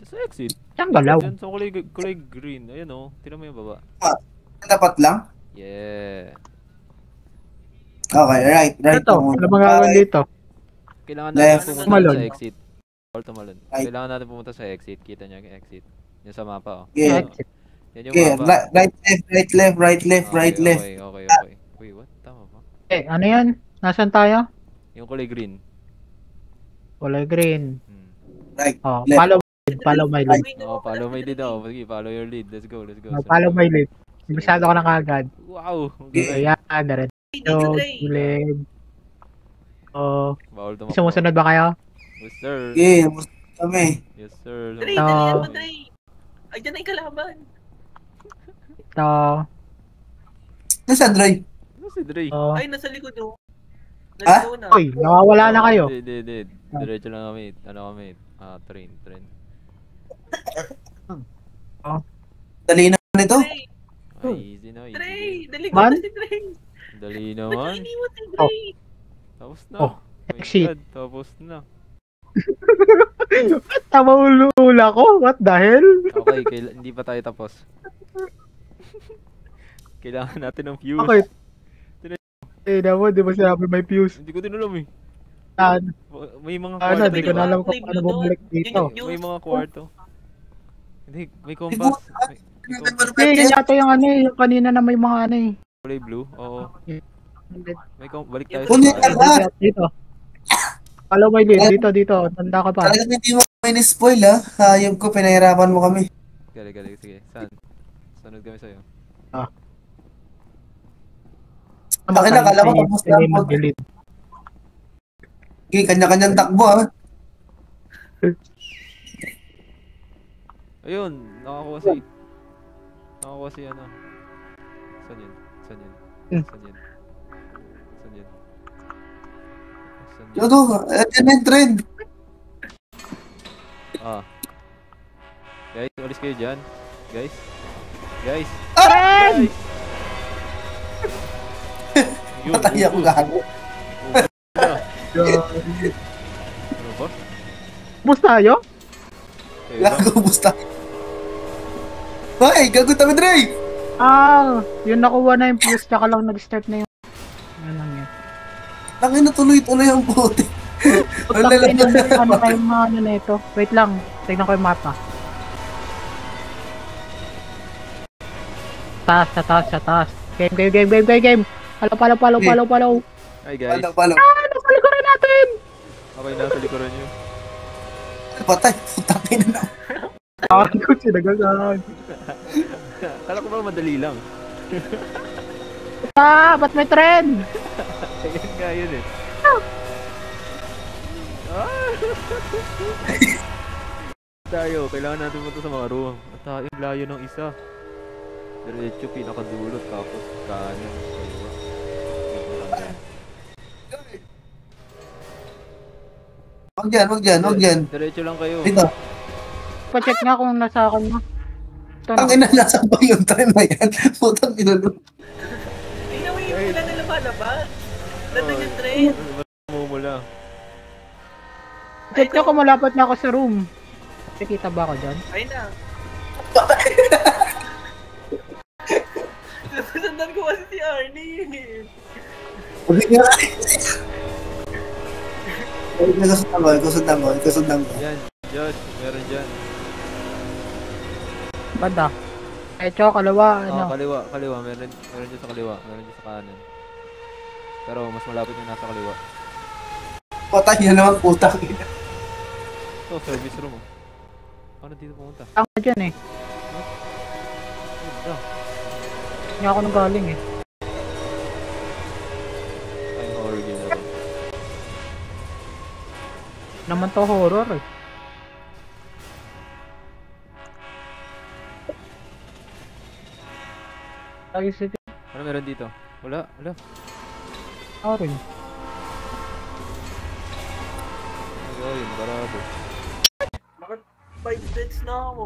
Sa exit. Saan galaw? Diyan sa kulay green. Ayun o. Tira mo yung baba. Dapat lang? Yeah. Okay, right. Ito, ano magagawa dito? Kailangan natin pumunta Tumalon. sa exit. Or tumalon. Right. Kailangan natin pumunta sa exit. Kita niyo yung exit. Yung sa mapa oh. Yeah. Exit. Yan yung Okay, mapa. right left, right left. Okay. Uy, what? Tama ba? Ano yan? Nasaan tayo? Yung kulay green. Kulay green. Right, Oh, left. follow my lead. Oh, follow my lead ako. Sige, follow your lead. Let's go. Oh, follow my lead. Bisado ko na kagad. Wow. Ayan, diretso, gilid. Oh, Bawal tumakbo. sumusunod ba kayo? Yes, sir. Yeah, gusto kami. Yes, sir. Dre, Ito. dalihan mo, Dre. Ay, dyan na yung kalaban. Ito. Nasaan, Dre? Ano si Dre? Oh. Ay, nasa likod oh. Ha? Naligaw na. Uy, nawawala na kayo. Hindi. Diretso lang kami. Ano kami? Train. Dali naman ito. Dre, Ay, easy na. Dre, Easy. daligo Man? na si Dre. Dali Ba't naman. yung iniwan si Dre? Tapos na. Oh, My exit. God, tapos na. Tama ulula ko. What the hell? Okay, hindi pa tayo tapos. Kailangan natin ng fuse. Okay. Naman, di ba sinabi may fuse? Hindi ko din alam eh. Saan? May mga Ano, kwarto. di ko na alam kung paano bumalik dito. May mga kwarto. Hindi, may compass. May compass. Yun yata yung ano eh, yung kanina na may mga ano eh. Kulay blue. Oo. Balik tayo Kunin sa ka bahay. ba? Dito. Follow my lead. Dito. Tanda ka pa. Talagang hindi mo kami ni-spoil, ha? Hayop ko, pinahirapan mo kami. Galing. Sige, saan? Sunod kami sa'yo. Akin na, kala ko tapos na ako. mag-delete. Okay, kanya-kanyang takbo, ha? Ayun, nakakuha si ano. Saan yun? Ano, ito na yung trend. Guys, alis kayo dyan. Guys. Trend! Yun, Patay ako gago. Ano ba? Bus tayo? Gago, busta. Ay, gago tabi, Dre! Yun nakuha na yung fuse, tsaka lang nag-start na yung... Ano lang yan. Tangin na tuloy-tuloy ang puti. Wala lang. Ano kayo mga ano na ito? Wait lang, tignan ko yung mapa. Sa taas. Game. Follow. Hi guys. Palo. Nasa likuran natin! Okay, nasa likuran nyo. Patay, putangin na. Ko sinagasan. Kala ko ba madali lang? Ba't may trend? Ayun nga yun eh. Tayo, kailangan natin punta sa mga room. At tayo, layo ng isa. Diretso, pinakadulot, tapos kanan. Kaliwa. Wag dyan. Diretso lang kayo. Dito. Pa-check nga kung nasa akin mo. Ang ina, nasa ba yung trend na yan? Putang inalo. Ay, naman yung mula na lumalabas. Nandun yung train. Mumula. Check nyo kung malapit na ako sa room. Nakikita ba ako dyan? Ay na. Nasundan ko kasi si Arnie. Huwag nga. Kasundan ko. Yan, Josh, meron dyan. Banda. Echo, kalawa, ano? Kaliwa. Meron dyan sa kaliwa. Meron dyan sa kanan. Pero mas malapit yung nasa kaliwa. Patay na naman, putang ina. Ito, service room. Paano dito pumunta? Ang dyan eh. Ito. Hindi ako nang galing eh. Ay, horror game na to. Naman to horror eh. Lagi si Ano meron dito? Wala. Orin. Ayun, barado. Bakit 5 deaths na ako?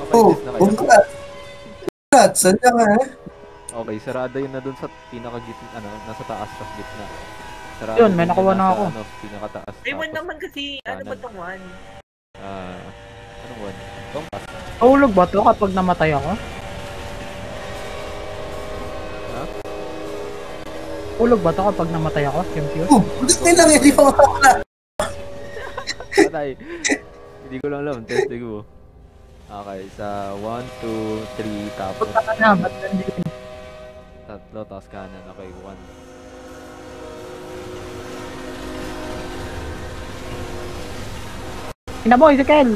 Okay, Oh, test na kayo. congrats. Saan ka nga, eh? Okay, sarado yun na dun sa pinaka-gitna, nasa taas sa gitna. sarado Yun, may din nakuha yun na nasa, ako. Ano, pinakataas. Ay, one Tapos, naman kasi, ano ba kanan. tong one? Anong one? Compass. Nahulog ba to kapag namatay ako? Ha? Nahulog ba to kapag namatay ako? Yung fuse? Oh, bakit may lang hindi pa makakala? Patay. Hindi ko lang alam. Testing mo. Okay, sa 1, 2, 3, tapos Punta ka na, ba't nandito? tatlo, tapos kanan. Okay, 1. Ina mo, Ezekiel!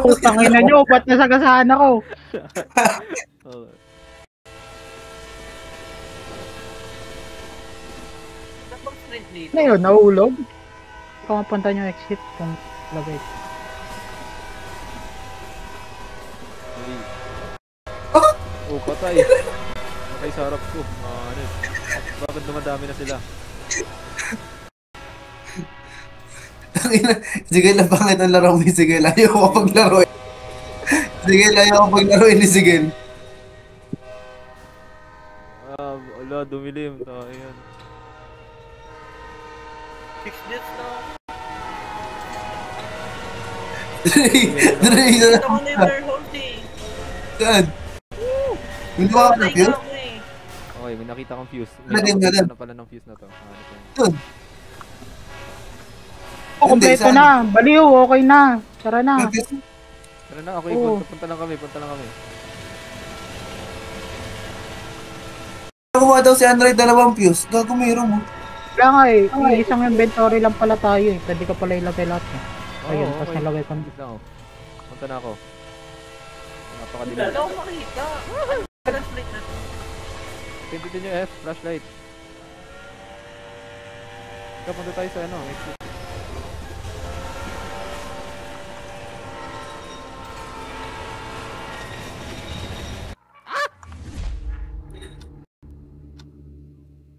Putang ina nyo, ba't nasagasaan ako? Okay. Saan bang sprint dito? Ano yun, nahulog? Ikaw mapunta nyo exit kung lagay. Hindi. Oh, patay. Patay sa harap ko. Ano? Bakit dumadami na sila? Sige lang, bakit ang laro mo? Sige lang, ayaw ko paglaro eh. Sige lang, ayaw ko paglaro ni Sige. Wala, dumilim. Ayan. 6 deaths na ako. Dali, Ito ko na yung Darkhold eh. saan? Hindi ba ka Patay na-fuse? ka ako eh. Okay, may nakita kong fuse. Lagyan mo nakita lang. na pala ng fuse na to. Ano to? Yun. Oh, kompleto saan? na. Baliw, okay na. Tara na. Tara na, okay. Oo. Punta lang kami. Punta lang kami. Nakuha daw si Android 2 fuse. Gago mayroon mo. Wala nga eh, isang inventory lang pala tayo eh. Pwede ka pala ilagay lahat eh. Ayun, Oo, tapos okay. nalagay ko. Wait lang ako. Punta na ako. Wala Napakadilim. akong makita. Ano sprint na to? Pindutin nyo F, flashlight. Ika, punta tayo sa ano, exit.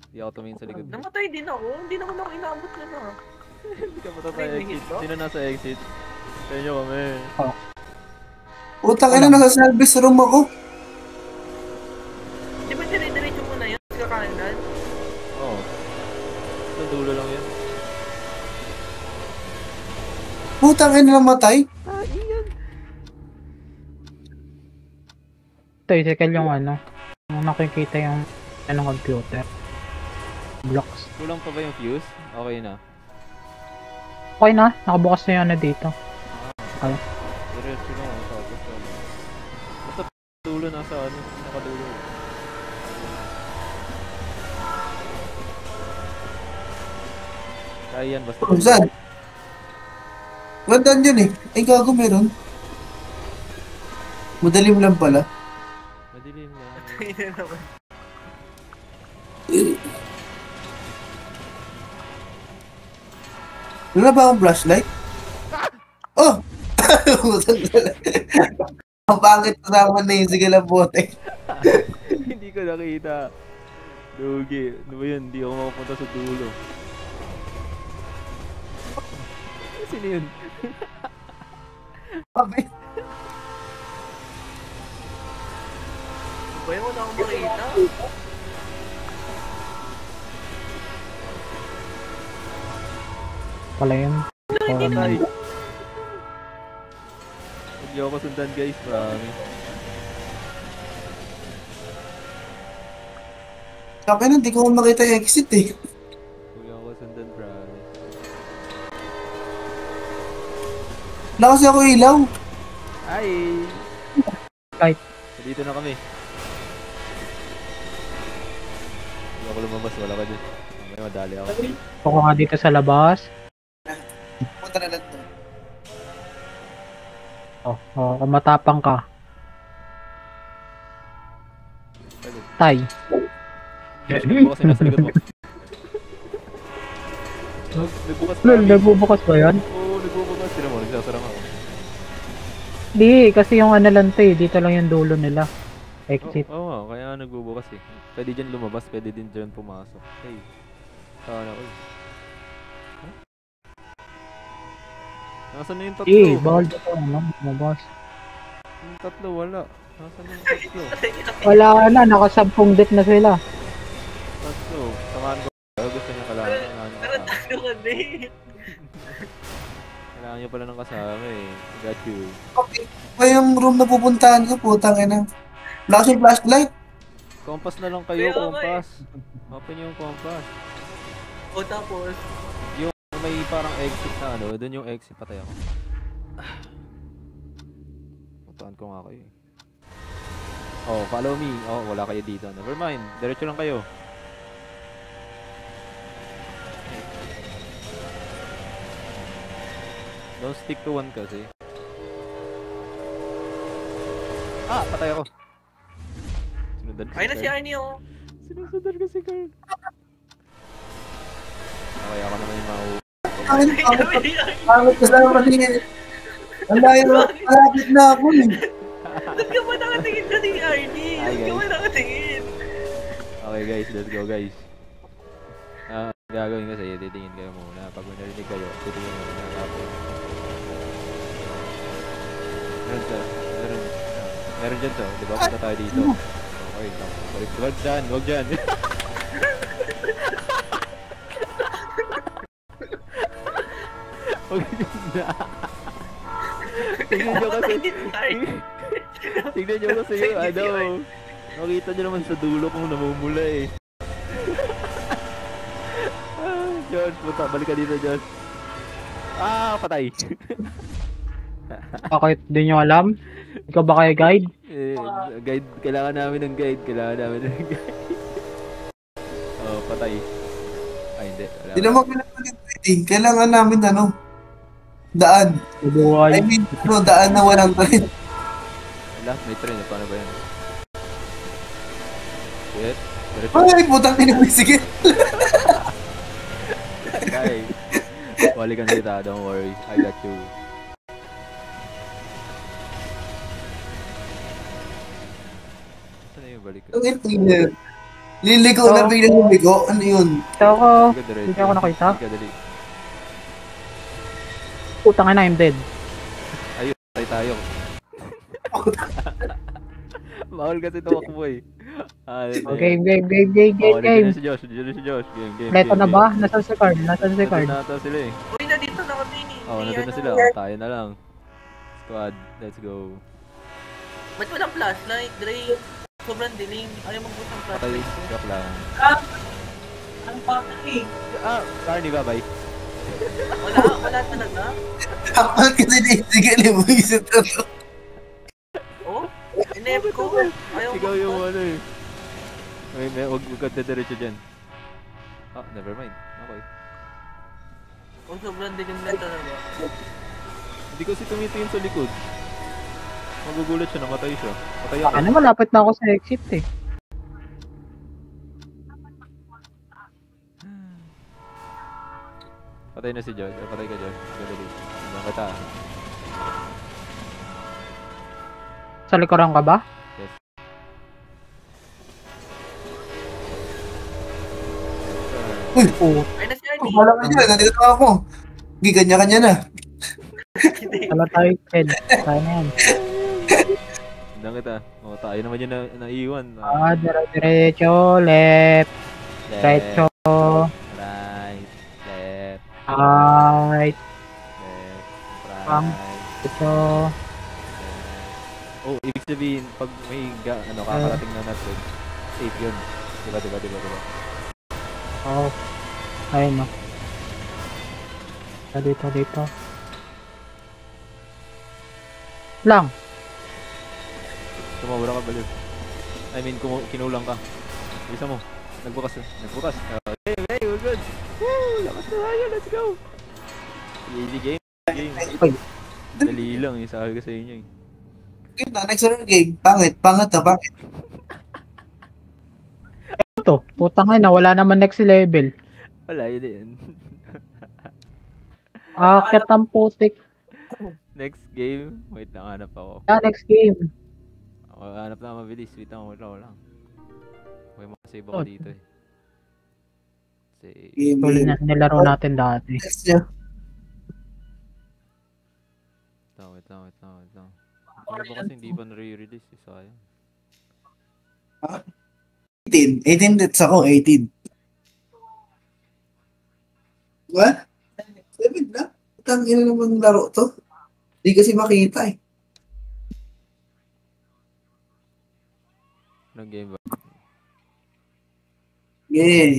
Hindi ako tumingin sa likod. Namatay din ako. Hindi naman ako inaabot na na. Hindi ka punta tayo May exit. dito? Sino nasa exit? Sa inyo kami. Utang ina, nasa service room ako. Di ba dire-diretso mo na yun? Kakanan? Oo. Sa dulo lang yan. Utang ina, namatay. Ito, Ezekiel yung ano. Yung nakikita yung anong computer. Blocks. Kulang pa ba yung fuse? Okay na. Okay na, nakabukas na yung ano dito. Okay. Diretso lang ako. Tapos ano. Basta dulo nasa ano. Nakadulo. Kaya yan basta. Oh, saan? Gandaan yun eh. Ay, gago meron. Madalim lang pala. Madilim lang. Ina naman. Wala ba akong flashlight? Oh! Ang pangit na naman na yun. Sige lang, bote. Hindi ko nakita. Lugi. Ano ba yun? Hindi ako makapunta sa dulo. Sino yun? Sabi, Ba yun? Wala akong makita. Pala yun. Hindi naman. Patay. Huwag niyo ako sundan guys. Promise. sabi na, hindi ko makita yung exit eh. Huwag niyo ako sundan. Promise. Wala kasi ako ilaw. Ay! Kahit Dito na kami. Hindi ako lumabas. Wala ka dyan. May madali ako. ako nga dito sa labas. Punta na lang to. Kung matapang ka. Tay. Nagbukas yun nasa likod mo. Nagbukas Lol, kami. nagbubukas ba yan? Oo, nagbubukas. Sino mo? Nagsasarang ako. Di, kasi yung ano lang to eh. Dito lang yung dulo nila. Exit. Oo, kaya nagbubukas eh. Pwede dyan lumabas, pwede din dyan pumasok. Hey, saan ako eh? Huh? Nasaan na yung tatlo? Eh, bawal dito ano, lumabas. Yung tatlo, wala. Nasaan yung tatlo? Wala na, nakasampung death na sila. Tatlo. Samahan ko. Gusto niya kailangan. Kailangan niya Pero kasama. tayo ka din. Kailangan niya pala ng kasama eh. Got you. Okay. Pa yung room na pupuntahan ko, putang ina. Wala kasing flashlight. Compass na lang kayo, Kaya nga compass. Open yung compass. O tapos, Yung may parang exit na ano, doon yung exit. Patay ako. Puntaan ko nga kayo eh. Oh, follow me. Oh, wala kayo dito. Never mind. Diretso lang kayo. Don't stick to one kasi. Ah, patay ako. Sinundan ko ay na si Carl. Arnie oh. Sinusundan ko si Carl. Okay, ako naman yung mau... Pangit, pangit ka sa mali. Ang layo, malapit na ako eh. Ba't ka ba nakatingin ka ni Arnie? Hi, Ba't ka guys. ba nakatingin? Okay guys, let's go guys. Gagawin ko sa'yo, titingin kayo muna. Pag may narinig kayo, titingin mo muna. Tapos... Meron dyan to, di ba? Punta tayo dito. Okay, wag dyan, wag dyan. Wag dyan na. Tingnan nyo kasi, tingnan nyo kasi yung ano. Nakita nyo naman sa dulo kung namumula eh. George, punta, balik ka dito, George. Ah, patay. Bakit di nyo alam? Ikaw ba kayo guide? Guide, kailangan namin ng guide, guide. Oh, patay. Ay, hindi. Wala. Hindi naman kailangan waiting. Kailangan namin ano, daan. Buhay. I mean, ano, daan na walang train. Wala, may train. Paano ba yan? Wait. Diretso. Ay, putang ina, sige. Kaya. Balikan kita, don't worry. I got you. Saan na yung balik? Ang ina. Liligo na biglang ligo. Ano yun? Ito ako. Diretso. Hindi ako nakita. Sige, dali. Putang ina, I'm dead. Ayun, tayo. Bawal kasi tumakbo eh. Okay, game. Dyan na si Josh. Game. Leto na ba? Nasaan si Card? Nasaan si Card? Nandun na ata sila eh. Uy, na dito nakatingin. Oh, nandun na ano. sila. Oh, tayo na lang. Squad, let's go. Ba't walang flashlight, Dre? Sobrang dilim. Ayaw magbus ng Patay, flashlight. joke lang. Ang patay. Ah, Carney, bye-bye. Wala talaga. Kapal kasi na sige, limuisip na to. Oh, inep ko. Ayaw Ikaw yung magbus. ano eh. Huwag ka diretso dyan. Ah, never mind. Okay. Oh, sobrang dilim na talaga. Hindi kasi tumitingin sa likod. Magugulat siya, namatay siya. Patay ako. Ano, malapit na ako sa exit eh. Patay na si George. Patay ka, George. Dali. Hanggang kita. Sa likuran ka ba? Uy, Oo. Ay, na si Arnie. wala ka dyan. Nandito ako. Hindi, kanya-kanya na. Wala tayo dead. Tayo na yan. Hanggang kita. O, tayo naman yun na naiwan. Diretso, left. Diretso, Right. Left. right. Left. Pang. Right. Diretso. Oh, ibig sabihin, pag may kakarating na natin, safe yun. Diba? Oh. Ayun no. Dito. Lang. Tumawala ka baliw. I mean, kinulang ka. Bisa mo. Nagbukas. Okay, we're good. Woo! Lakas na tayo, let's go! Easy game. Ay. Dali lang, sabi ko sa inyo eh. Okay na, next horror game. Pangit na, pangit. Ito. Putang ina, wala naman next level. Wala, yun din. Akit ang putik. Next game. Wait lang, hanap ako. Next game. Hanap na mabilis. Wait lang, lang. Okay, makasave ako Oh. dito eh. Save. Game, Tuloy game. na nilaro natin dati. Next niya. Wait lang. Yung iba kasi hindi pa nare-release. Sayang. 18. 18 deaths ako, 18. What? 7 na? Tang ina naman laro to. Di kasi makita eh. Anong game ba?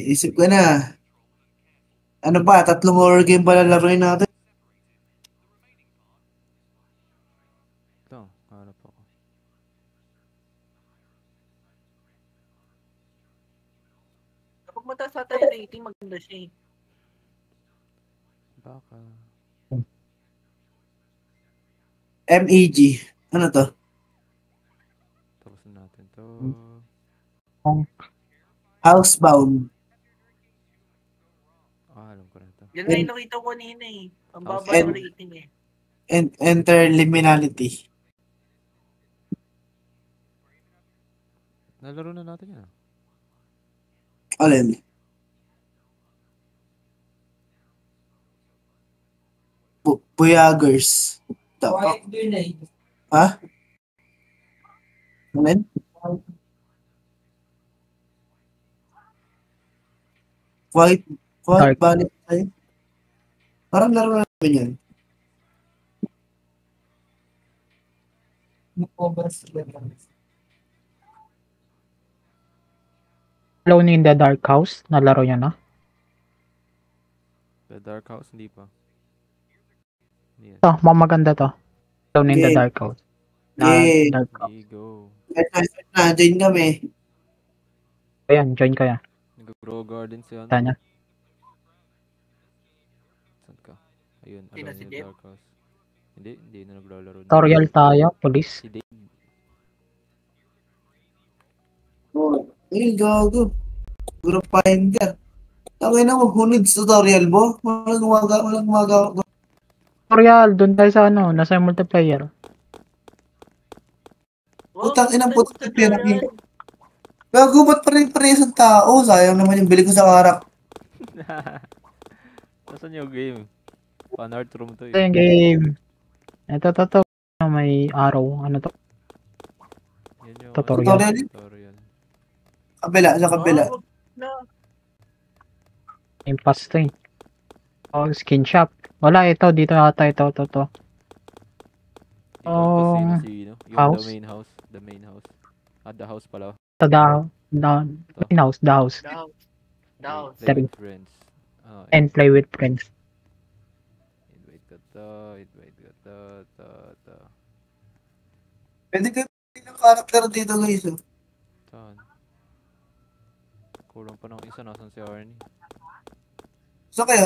Isip ko na. Ano ba? 3 horror game pala laruin natin. Ito, hanap ako. Kapag mataas ata yung rating, maganda siya eh. Baka. MEG. Ano to? Tapusin natin to. Housebound. Alam ko na ito. Yan na yung nakita ko kanina eh. Ang baba And- ng rating eh. Enter Liminality. Nalaro na natin yan. Alin? Voyagers. Ha? Alin? White Dark. Valentine. Parang laro na namin yan. Alone in the Dark House, nalaro niya na. The Dark House, hindi pa. Hindi yan. Ito, maganda to. Alone in the Okay. Dark House. Okay. Dark House. Hindi, go. Join kami. Ayan, join ka yan. Nag-grow garden siya. Sana. Saan ka? Ayun, Sino, Alone si in the Jeff? Dark House. Hindi na naglalaro. Tutorial tayo, police. Si Dave. Oh, gago. Group finder. Tawin na maghunid sa tutorial mo. Walang magawa. Tutorial, dun tayo sa ano, nasa multiplayer. Putang inang punta putang tayo pinaki. dyan. Gago, ba't parehas ang tao? Sayang naman yung bili ko sa karak. Nasaan yung game? Fan-art room to Ito eh. yung game. Ito. May arrow. Ano to? Yan yung Tutorial. tutorial. Kabila, sa kabila. Oh, na. Game pass to eh. Oh, skin shop. Wala, ito. Dito ata ito. Ikaw Oh, ba sino? Yung house? The main house. The house pala. Sa main house, the house. Down. Down. Play with friends. Ah, And play with friends. invite ka to. Pwede ka ng karakter dito guys. Oh. Saan? Kulang pa ng isa. Nasaan si Arnie? Saan kayo?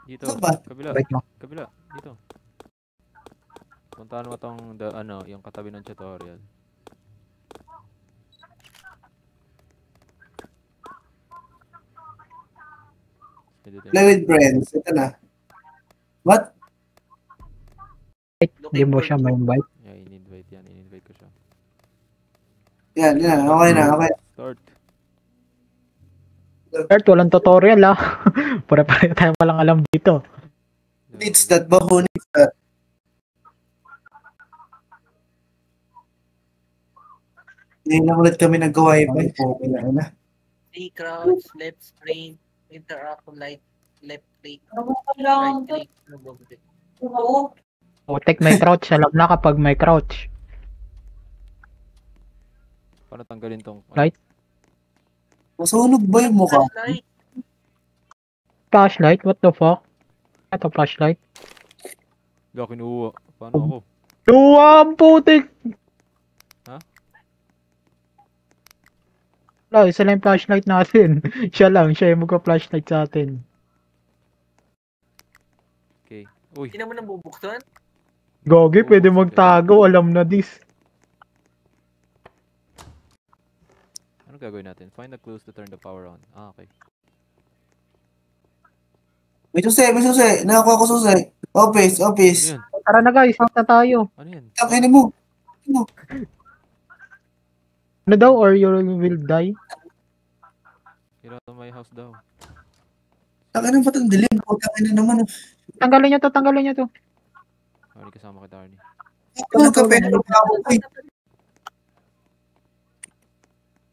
Dito. Saan ba? Kabila. Wait mo. Kabila. Dito. Puntahan mo tong yung katabi ng tutorial. Play with friends. Ito na. What? Hindi mo siya ma-invite. Yeah, in-invite yan. In-invite ko siya. Yan. Okay na. Start. Start, walang tutorial ah. Pare-pare tayo walang alam dito. It's that bahon. Ngayon lang ulit kami nag-wifi. Okay na. Stay crouch, left sprint, interact left click, right click, Take may crouch. Alam na kapag may crouch. Paano tanggalin tong... Right? Masunog ba yung mukha? Flashlight. Flashlight? What the fuck? Ito flashlight. Ga, kinuha. Paano ako? Luwam putik! Ha? Wala, isa lang yung flashlight natin. Siya yung magka-flashlight sa atin. Okay. Uy. Hindi naman nabubuksan? Gogi, pwede magtago. Alam na this. Ano gagawin natin? Find the clues to turn the power on. Ah, okay. May susi. Nakakuha ko susi. Office. Ano yan? Tara na guys, out na tayo. Ano yan? Tangin mo. Ano daw, or you will die? Get out of my house daw. Tangin na ba't ang dilim? Tangin na naman. Tanggalin niyo to. Arnie, kasama kita, Arnie. Ako, kapera ako. Uy,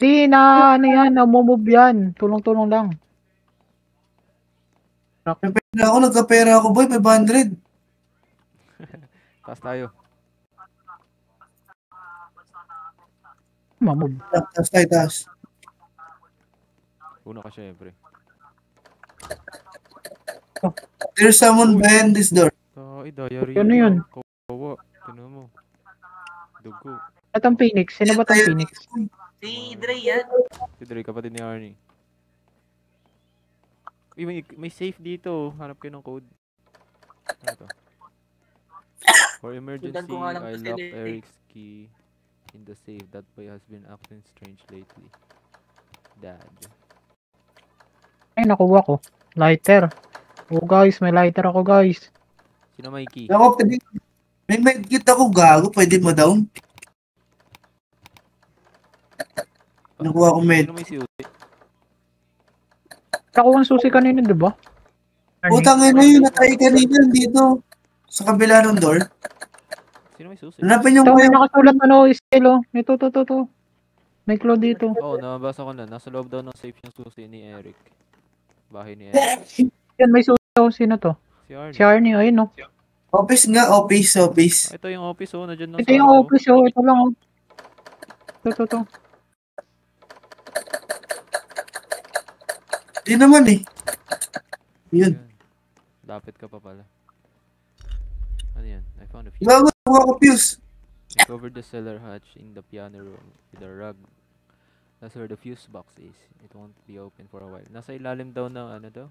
Di na, ano yan, namumove yan. Tulong-tulong lang. kapera ako, nagkapera ako, boy, 500. Taas tayo. Mamove. Taas. Una ka syempre. There's someone behind this door. Ay, diary. Ano yun? Kawawa. Tignan mo. Dugo. At ang Phoenix, sino ba itong Phoenix? Si Dre yan. Si Dre, kapatid ni Arnie. Uy, may safe dito. Hanap kayo ng code. Ano to? For emergency, Sundan ko nga lang I to si locked Dre. Eric's key in the safe. That boy has been acting strange lately. Dad. Ay, nakuha ko. Lighter. Oh guys, may lighter ako guys. Sino may key? Ako, pwede, may medkit ako gago, pwede mo down. Nakuha ko med. Sino may susi? Nakuha ang susi kanina, di ba? Putang ina yun, natay kanina dito. Sa kabila ng door. Sino may susi? Hanapin yung Ito may kayo. nakasulat ano, Estelo. Ito. May claw dito. Oo, nabasa ko na. Nasa loob daw ng safe yung susi ni Eric. Bahay ni Eric. Yan, may susi daw. Sino to? Si Arnie. Si Arnie, ayun no. Office nga, office. Ah, ito yung office, oh. Nandiyan na Ito yung office, oh. Ito lang, oh. Ito. Di naman eh. Yun. Lapit ka pa pala. Ano yan? I found a fuse. Gago, nakuha ko fuse. I covered the cellar hatch in the piano room with a rug. That's where the fuse box is. It won't be open for a while. Nasa ilalim daw ng ano daw?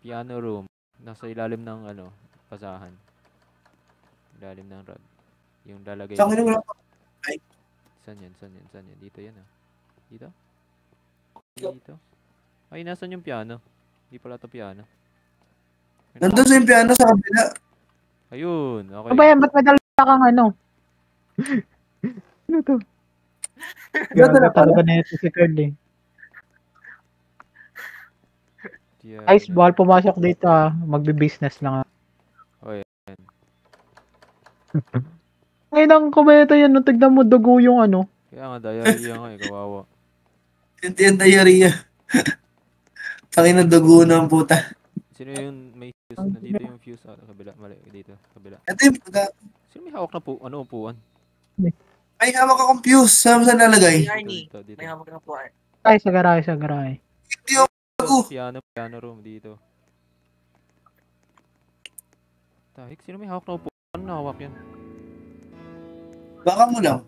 Piano room. Nasa ilalim ng ano, pasahan. Ilalim ng rug. Yung lalagay. Sa akin wala pa. Saan yan? Dito yan ah. Dito? Ay, nasan yung piano? Hindi pala ito piano. Nandun sa yung piano sa kabila. Ayun, okay. Ano ba yan? Ba't may dala kang ano? Ano to? Gago na pala. Talaga na ito si Curd eh. Piano. Guys, bawal pumasok dito ah. Magbe-business lang ah. Oh, yan. Ngayon ang kometa yan, no? Tignan mo, dugo yung ano. Kaya nga, diarrhea nga eh, kawawa. Hindi yung diarrhea. Tangin ng dugo na ang puta. Sino yung may fuse? Nandito yung fuse. Ah, kabila, mali, dito, kabila. Ito yung Sino may hawak na upuan? may hawak akong fuse. Saan mo nalagay? Si Arnie. Dito. May hawak na po. Ay, sa garahe. Hindi yung gago. Piano room dito. Tahik, sino may hawak na upuan? Ano na hawak yan? Baka mo lang.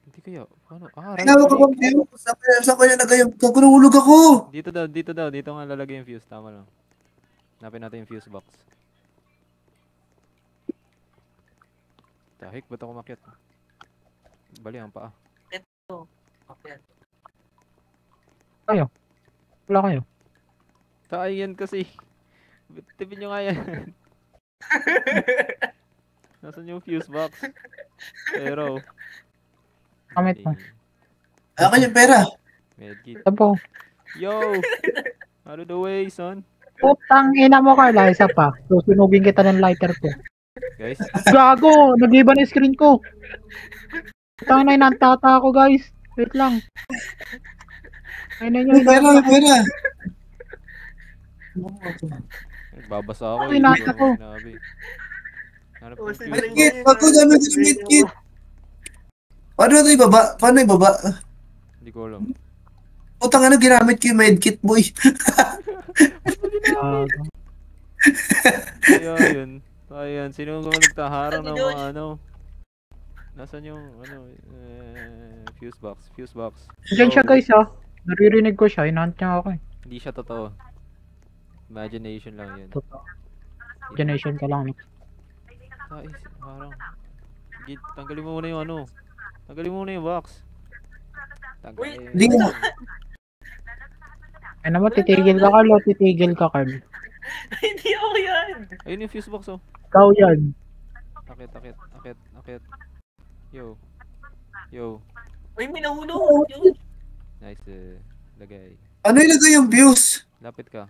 Hindi kaya, paano? May hawak akong fuse. Saan ko nalagay yung gago? Nahulog ako. Dito daw, dito nga lalagay yung fuse, tama lang. Hanapin natin yung fuse box. Tahik, ba't ako makyat? Bali ang paa. Okay. Wala kayo. Tayo yan kasi. Tipin nyo nga yan. Nasaan yung fuse box? Pero. Kamit mo. Akin yung pera. Medkit. Ito po. Yo! Out of the way, son. Putang ina mo, Carla. Isa pa. Susunugin kita ng lighter ko. Guys, Gago! Nag-iba na yung screen ko. Putang ina, inantata ako, guys. Wait lang. Ayun na May pera, may pera. babasa ako. Ay, nasa ko. Sinabi. Hanap Oh, yung si fuse Dre. box. Medkit, bago gamit yung medkit. Paano ito ibaba? Paano ibaba? Hindi ko alam. Putang ano, ginamit ko yung medkit, boy. Kaya yun. Ayan, sino ang nagtaharang ng mga ano? Nasaan yung ano, fuse box. Diyan siya, guys, ah. Naririnig ko siya. Inahant niya ako, eh. Hindi siya totoo. Imagination lang yun. Totoo. Generation ka lang. Ay, harang. Tanggalin mo muna yung ano. Tanggalin mo muna yung box. Tanggalin. Hindi nga. Ay naman, titigil ka, Carl. Titigil ka, Carl. Hindi ako yan. Ayun yung fuse box oh. Ikaw yan. Akit. Yo. Uy, may nahulog. Yun. Nice, lagay. Ano ilagay yung fuse? Lapit ka.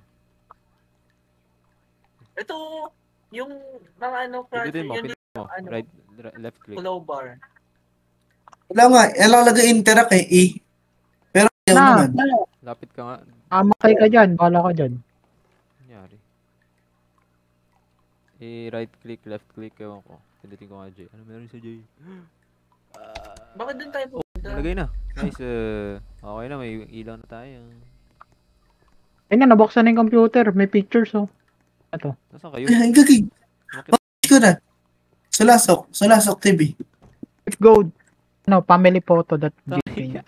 Ito. Yung mga ano, Pindutin mo, yun pindutin dito, mo. ano, Left click. glow bar. Wala nga, nakalagay interact eh, E. Pero ayaw Na, naman. Lapit ka nga. amakay ka dyan. Bala ka dyan. Nangyari. Right click, left click, ewan ko. Pindutin ko nga J. Ano meron sa J? Bakit doon tayo pupunta? Nalagay na. Nice. Okay na, may ilaw na tayo. Ayun na, nabuksan na yung computer. May pictures, oh. Ito. Nasaan kayo? Ay, gagig. Umakyat. Ko na. Sulasok TV. Let's go. Ano, familyphoto.jpg.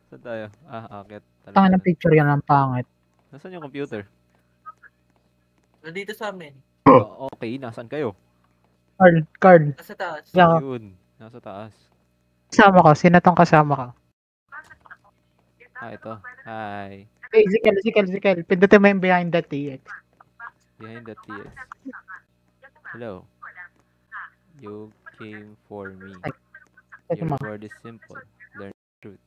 Saan tayo? Akit. Tangan ng picture yan ang pangit. Nasaan yung computer? Nandito sa amin. Okay, nasaan kayo? Card. Nasa taas. Yeah. Yun. Nasa taas. Kasama ko. Sino tong kasama ka? Ito. Hi. Hey, Zikel. Pindutin mo yung behind the TX. Behind the TX. Hello. You came for me. Ito Your mo. word is simple. Learn the truth.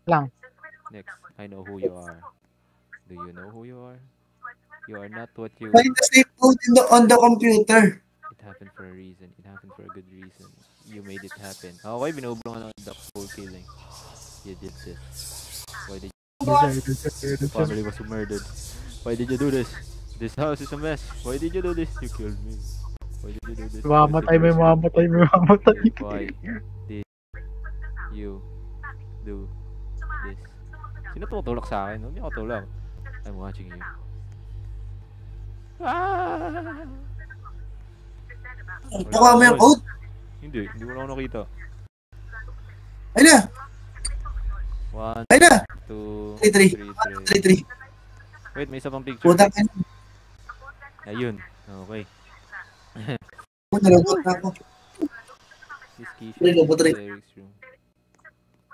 Lang. Next, I know who you are. Do you know who you are? You are not what you... Find the safe code on the computer. It happened for a reason. It happened for a good reason. You made it happen. Okay, binubulungan ng duck full killing. You did this. Why did your family was murdered? Why did you do this? This house is a mess. Why did you do this? You killed me. Why did you do this? Mamatay. Why did you do this? Sino tumutulak sa akin? Huwag niyo ako tulak. I'm watching you. Nakuha mo yung code? Hindi ko na ako nakita. Ay na. 1, Ay na. 2, 3-3. 3. Wait, may isa pang picture. Putang ina. Ayun. Okay. Nalabot na ako. This key Three, should lobo, be three. Eric's room.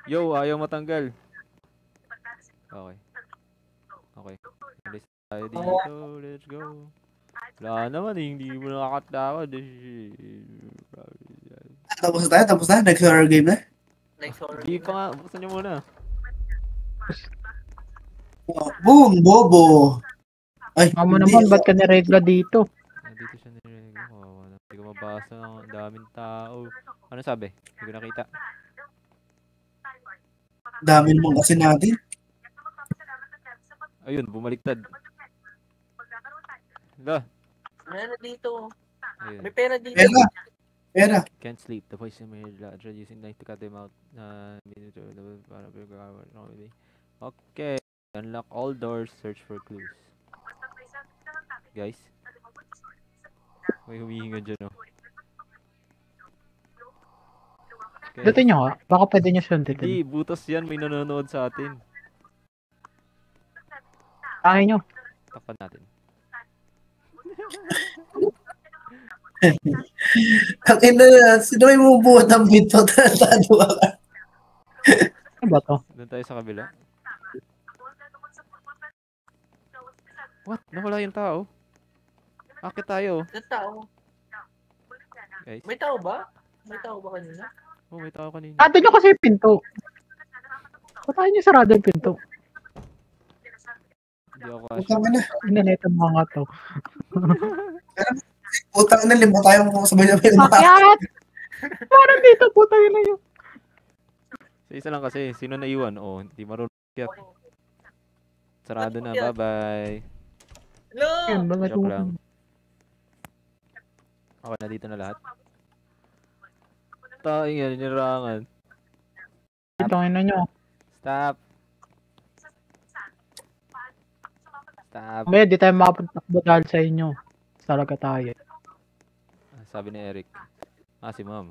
Yo, ayaw matanggal. Okay. Alis tayo dito. Let's go. Wala naman eh. Hindi mo nakakatawad. Tapos na? Next horror game na? Next horror. Hindi pa nga. Buksan nyo muna. Boom! Bobo! Ay, Amo naman, ba't ka niregla dito? Dito siya nilagay ko. Hindi ko mabasa. Ang daming tao. Ano sabi? Hindi ko nakita. Dami naman kasi natin. Ayun, bumaliktad. Hala. Meron dito. Ayun. May pera dito. Pera. Can't sleep. The voice in my head. Introducing knife to cut them out. Okay. Unlock all doors. Search for clues. Guys. May humihinga dyan, oh. Okay. Dito nyo nga. Baka pwede nyo sundutin. Hindi, butas yan. May nanonood sa atin. Kaya nyo. Takpan natin. Ang ina na, sino may bumubuhat ng bito? Tratado ka. Ano ba to? Doon tayo sa kabila. What? Nawala yung tao? Akit tayo. May tao. Guys. May tao ba? May tao ba kanina? Oh, may tao kanina. Sarado nyo kasi yung pinto. Patayin nyo sarado yung pinto. Hindi ako Putang kasya. ina. Inanito mga to. Putang ina, lima tayo kung sabay-sabay na Akyat! Parang dito, puta yun na yun. Sa isa lang kasi. Sino naiwan? Oh, hindi marunong akyat. Sarado na. Bye-bye. Hello! Yun, mga Joke lang. Okay na dito na lahat. Taing yan, nirangan. Ito, ina nyo. Stop. Stop. Mamaya, di tayo makapuntakbo dahil sa inyo. Talaga tayo. Sabi ni Eric. Si Mom.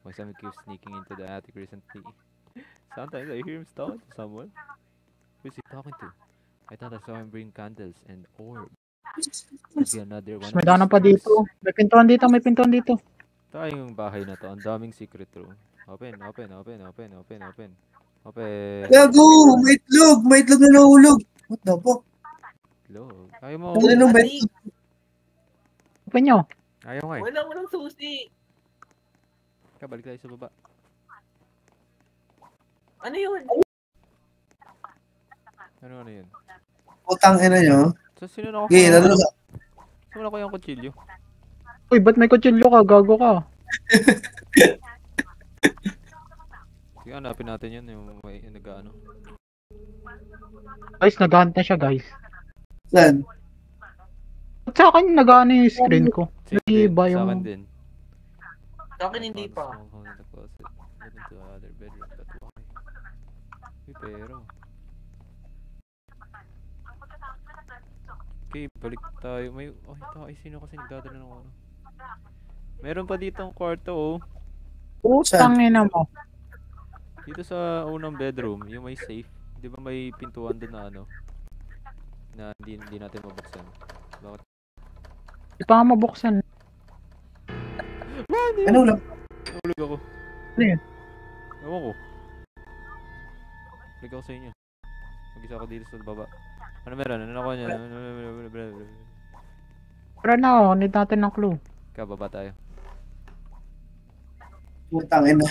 My son keeps sneaking into the attic recently. Sometimes I hear him talking to someone. Who's he talking to? I thought I saw him bring candles and orb. Could be another one. May daanan pa dito. May pintuan dito. Tayong bahay na to. Ang daming secret room. Open. Gago! May itlog! May itlog na nahulog! What the fuck? Log. Ayaw mo. Ano nung may Adik! Open nyo. Ayaw nga eh. Walang susi. Kabalik tayo sa baba. Ano yun? Ano yun? putang ina nyo? Sa sino na ako? Okay, lalo ka. Saan wala ko yung kutsilyo? Uy, ba't may kutsilyo ka? Gago ka. Sige, hanapin natin yun. Yung may nag-ano. Guys, nag-hunt na siya, guys. Saan? At sa akin, nag-ano yung screen ko. Same Nag-iiba din, sa yung... akin din. Sa akin hindi pa. Pero... Okay, balik tayo. May... Oh, ito. Ay, sino kasi nagdadala ng ano? Meron pa dito ang kwarto, oh. Putang ina mo. Dito sa unang bedroom, yung may safe. Di ba may pintuan doon na ano? Na hindi natin mabuksan. Bakit? Di pa nga mabuksan. Ano lang? Nahulog ako. Ano yun? Ewan ko. Balik ako sa inyo. Mag-isa ako dito sa baba. Ano meron? Ano nakuha niya? Pero na, need natin ng clue. Kaya baba tayo. Putang ina.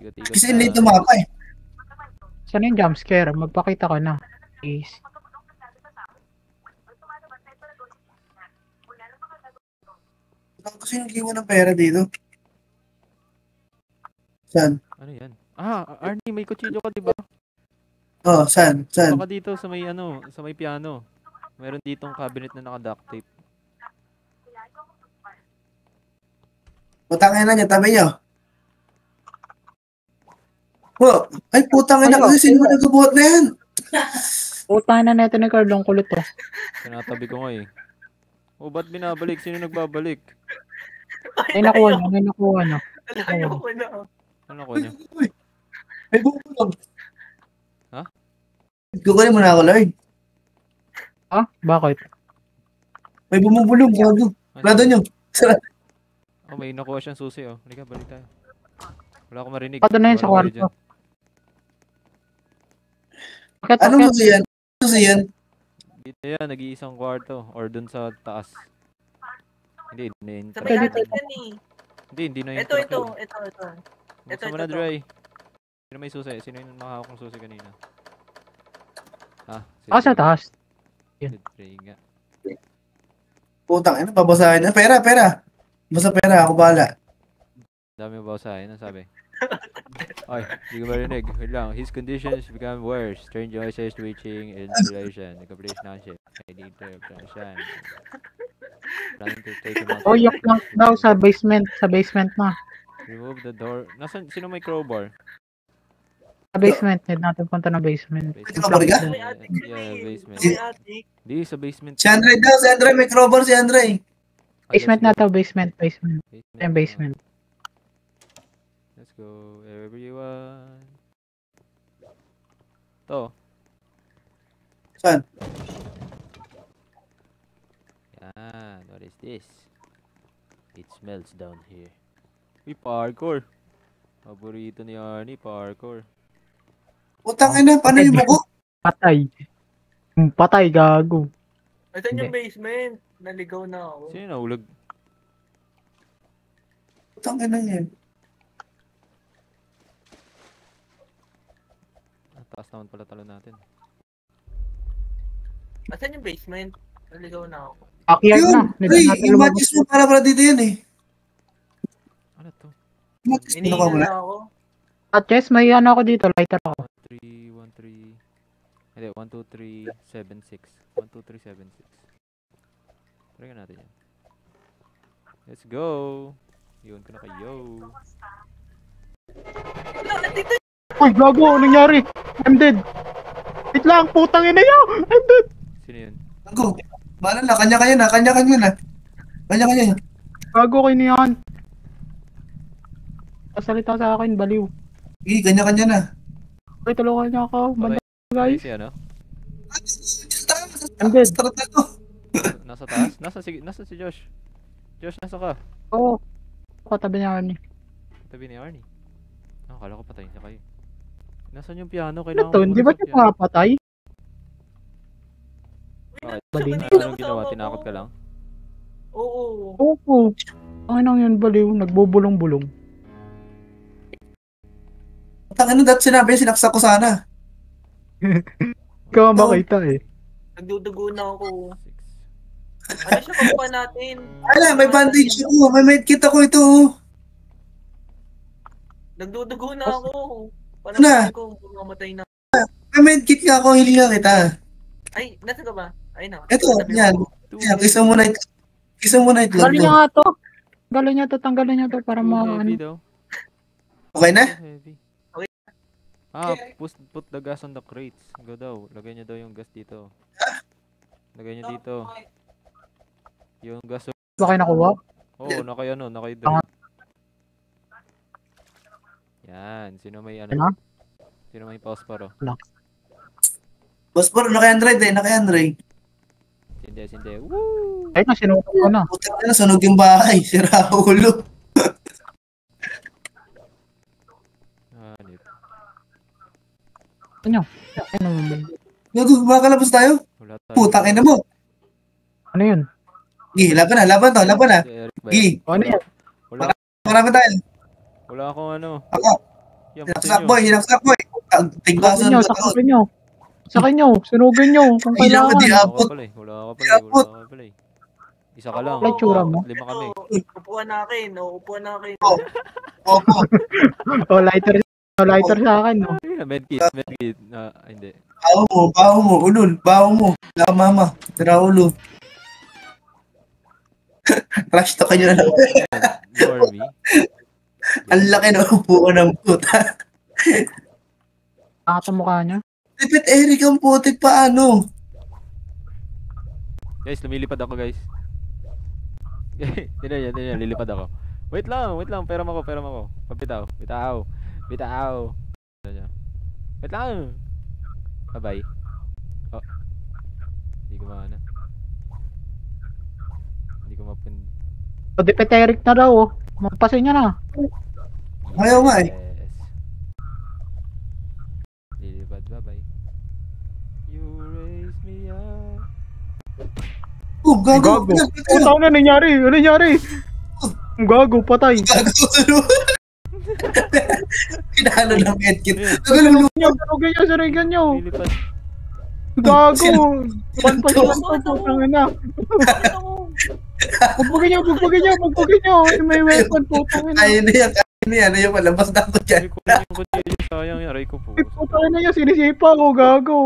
Ikot-ikot Kasi late na mapa eh. Saan yung jumpscare? Magpakita ka na. Please. Kasi nag-iwan ng pera dito. Saan? Ano yan? Ah, Arnie, may kutsilyo ka, diba? Oh, saan? Saan? Baka dito sa may ano, sa may piano. Meron ditong cabinet na naka-duct tape. Putang ina niya, tabi niyo. Oh, ay putang ina Ano? kasi sino ba nagbubuhat na yan? Putang na natin ni Carlong kulit to. Tinatabi ko nga eh. Oh, ba't binabalik? Sino nagbabalik? Ay, nakuha na. Ay, nakuha na. Ayoko na. Ano nakuha niya? Ay bumulong. Ha? Kukunin mo na ako, Lord. Ha? Bakit? May bumubulong, gago. Plado nyo. Sarap. Oh, may nakuha siyang susi oh. Halika, balik tayo. Wala akong marinig. Pato na yun sa Wala kayo kwarto. dyan. Bakit? Anong susi yan? Anong susi yan? Dito yan, nag-iisang kwarto. Or dun sa taas. Hindi, hindi na yung Sa truck may yun. attic yan eh. Hindi na yung Ito. truck yun. Ito, Buksan mo na, ito. Dry. Sino may susi? Sino yung nakahawak ng susi kanina? Ha? Sa taas. Si Dre nga. Putang ina, babasahin na. Pera. Basta pera, ako bahala. Dami ba sa akin? Ano sabi? Ay, hindi ko marinig. Wait lang. His conditions become worse. Strange voices, twitching, inspiration. Nag-place na siya. I need to operation. Planning to take him out. Oh, yung plank daw sa basement. Sa basement na. Remove the door. Nasaan? Sino may crowbar? Sa basement. Need natin punta na basement. Ito ka ba riga? May attic yun Yeah, eh. basement. May attic. Di, sa basement. Si Andre daw, si Andre. May crowbar si Andre. Basement na to. Basement. Basement. Basement. Yung basement. Let's go, everyone. To. Saan? Yan. What is this? It smells down here. Uy, parkour. Paborito ni Arnie, parkour. Putang ina, paano yung buko? Patay. Patay, gago. Ito yung basement. Naligaw na ako. Sino nahulog? Putang ina yan. Ah, taas naman pala talo natin. Asan yung basement? Naligaw na ako. Akyat Yun, na. Need ay, natin yung lumabas. matches mo para dito yan eh. Ano to? Yung matches mo Iniinom nakuha mo na. na ako. At yes, may ano ako dito. Lighter ako. 1, 3. Hindi, 1, 2, 3, 7, 6. 1, 2, 3, 7, 6. Try nga natin yan. Let's go! Yun ko na kayo. Wala, nandito Uy, gago. Anong nangyari? I'm dead. Wait lang. Putang ina niyo. I'm dead. Sino yun? Ako, bahala na, kanya-kanya na. Kanya-kanya na. Gago kayo niyan. Pasalita sa akin. Baliw. Sige, kanya-kanya na. Uy, tulungan niyo ako. Banda, Ay, guys. si ano? I'm dead. Start na to. Nasa taas? Nasa si Josh. Josh, nasa ka? Oo. Katabi niya ni. Tabi ni Arnie. Ah, akala ko patayin siya kayo. Nasaan yung piano? Ano Kailangan to? ko Di ba sa siya piano. makapatay? Bakit? Bali. Anong ginawa? Tinakot ka lang? Oo. Oo. Ang inang yun, baliw. Nagbubulong-bulong. Putang ina, dati sinabi, sinaksak ko sana. Ikaw ang makita eh. Nagdudugo na ako. 6. Ano siya kukuha natin? Ala, may bandage ako. May medkit ako ito. Nagdudugo na ako. Paano Na? ko mamatay na? May medkit nga ako. Hilinga kita. Ay, nasa ka ba? Ay, na. Ito, Sabi yan. mo. Yan, kisa mo na itlog Tanggalin niya mo. nga to. Tanggalin niya to para Too ma... heavy daw. Okay na? Too heavy. Okay. Put the gas on the crates. Go daw. Lagay niyo daw yung gas dito. Lagay niyo dito. Yung gas. Ba kayo nakuha? Oo, nakay Tanga. Yan. Sino may Ano? Sino may posporo? Boss Bro, naka-Android eh. Naka-Android. Sindi. Woo! Ay, sinukat ko na. Puta na, sunog yung bahay. Sira ulo. Hanip. Ano? Ano ba? Gago, makalabas tayo? Wala tayo. Putang ina mo. Ano yun? Gi, laban na. Si Eric ba? Gi, Ano yan? marami tayo. Wala akong ano. Ako, hinaksak boy. Tigbaso Sakin na nyo, sa sakapin nyo. Sakin nyo, sunugin nyo kung Ay, kailangan. di abot. Wala ka pala eh. Isa ka lang. May tsura mo? 5 kami. Upuan na akin. Upuan na akin. Opo. Lighter sa akin, no? Medkit. Hindi. Baho mo, ulol. Baho mo. Laka mama. Sira ulo. Rush to kanyo na lang. Normie. Ang laki na upo ko ng puta. Nakata mukha niya. Lipit Eric ang putik paano? Guys, lumilipad ako guys. Tignan niya, lilipad ako. Wait lang. Pera mo ko. Bitaw. Tignan niya. Wait lang. Bye-bye. Oh. Hindi ko mapun. O, Eric na daw, oh. Magpasin niya na. Ayaw nga eh. Yes. Lilipad, bye-bye. You raise me up. Gago. Gago. Ano nangyari? Ang gago, patay. Kinalo ng medkit. Sunugin nyo. Lilipad. Gago. Panpasin ko, putang ina. Bugbugin nyo. May weapon, putang ina. Ayun na yan. Ayun, malabas na ako dyan. Ay, kunin yung kutsilyo. Sayang, aray ko po. Putang ina nyo, sinisipa ko, gago.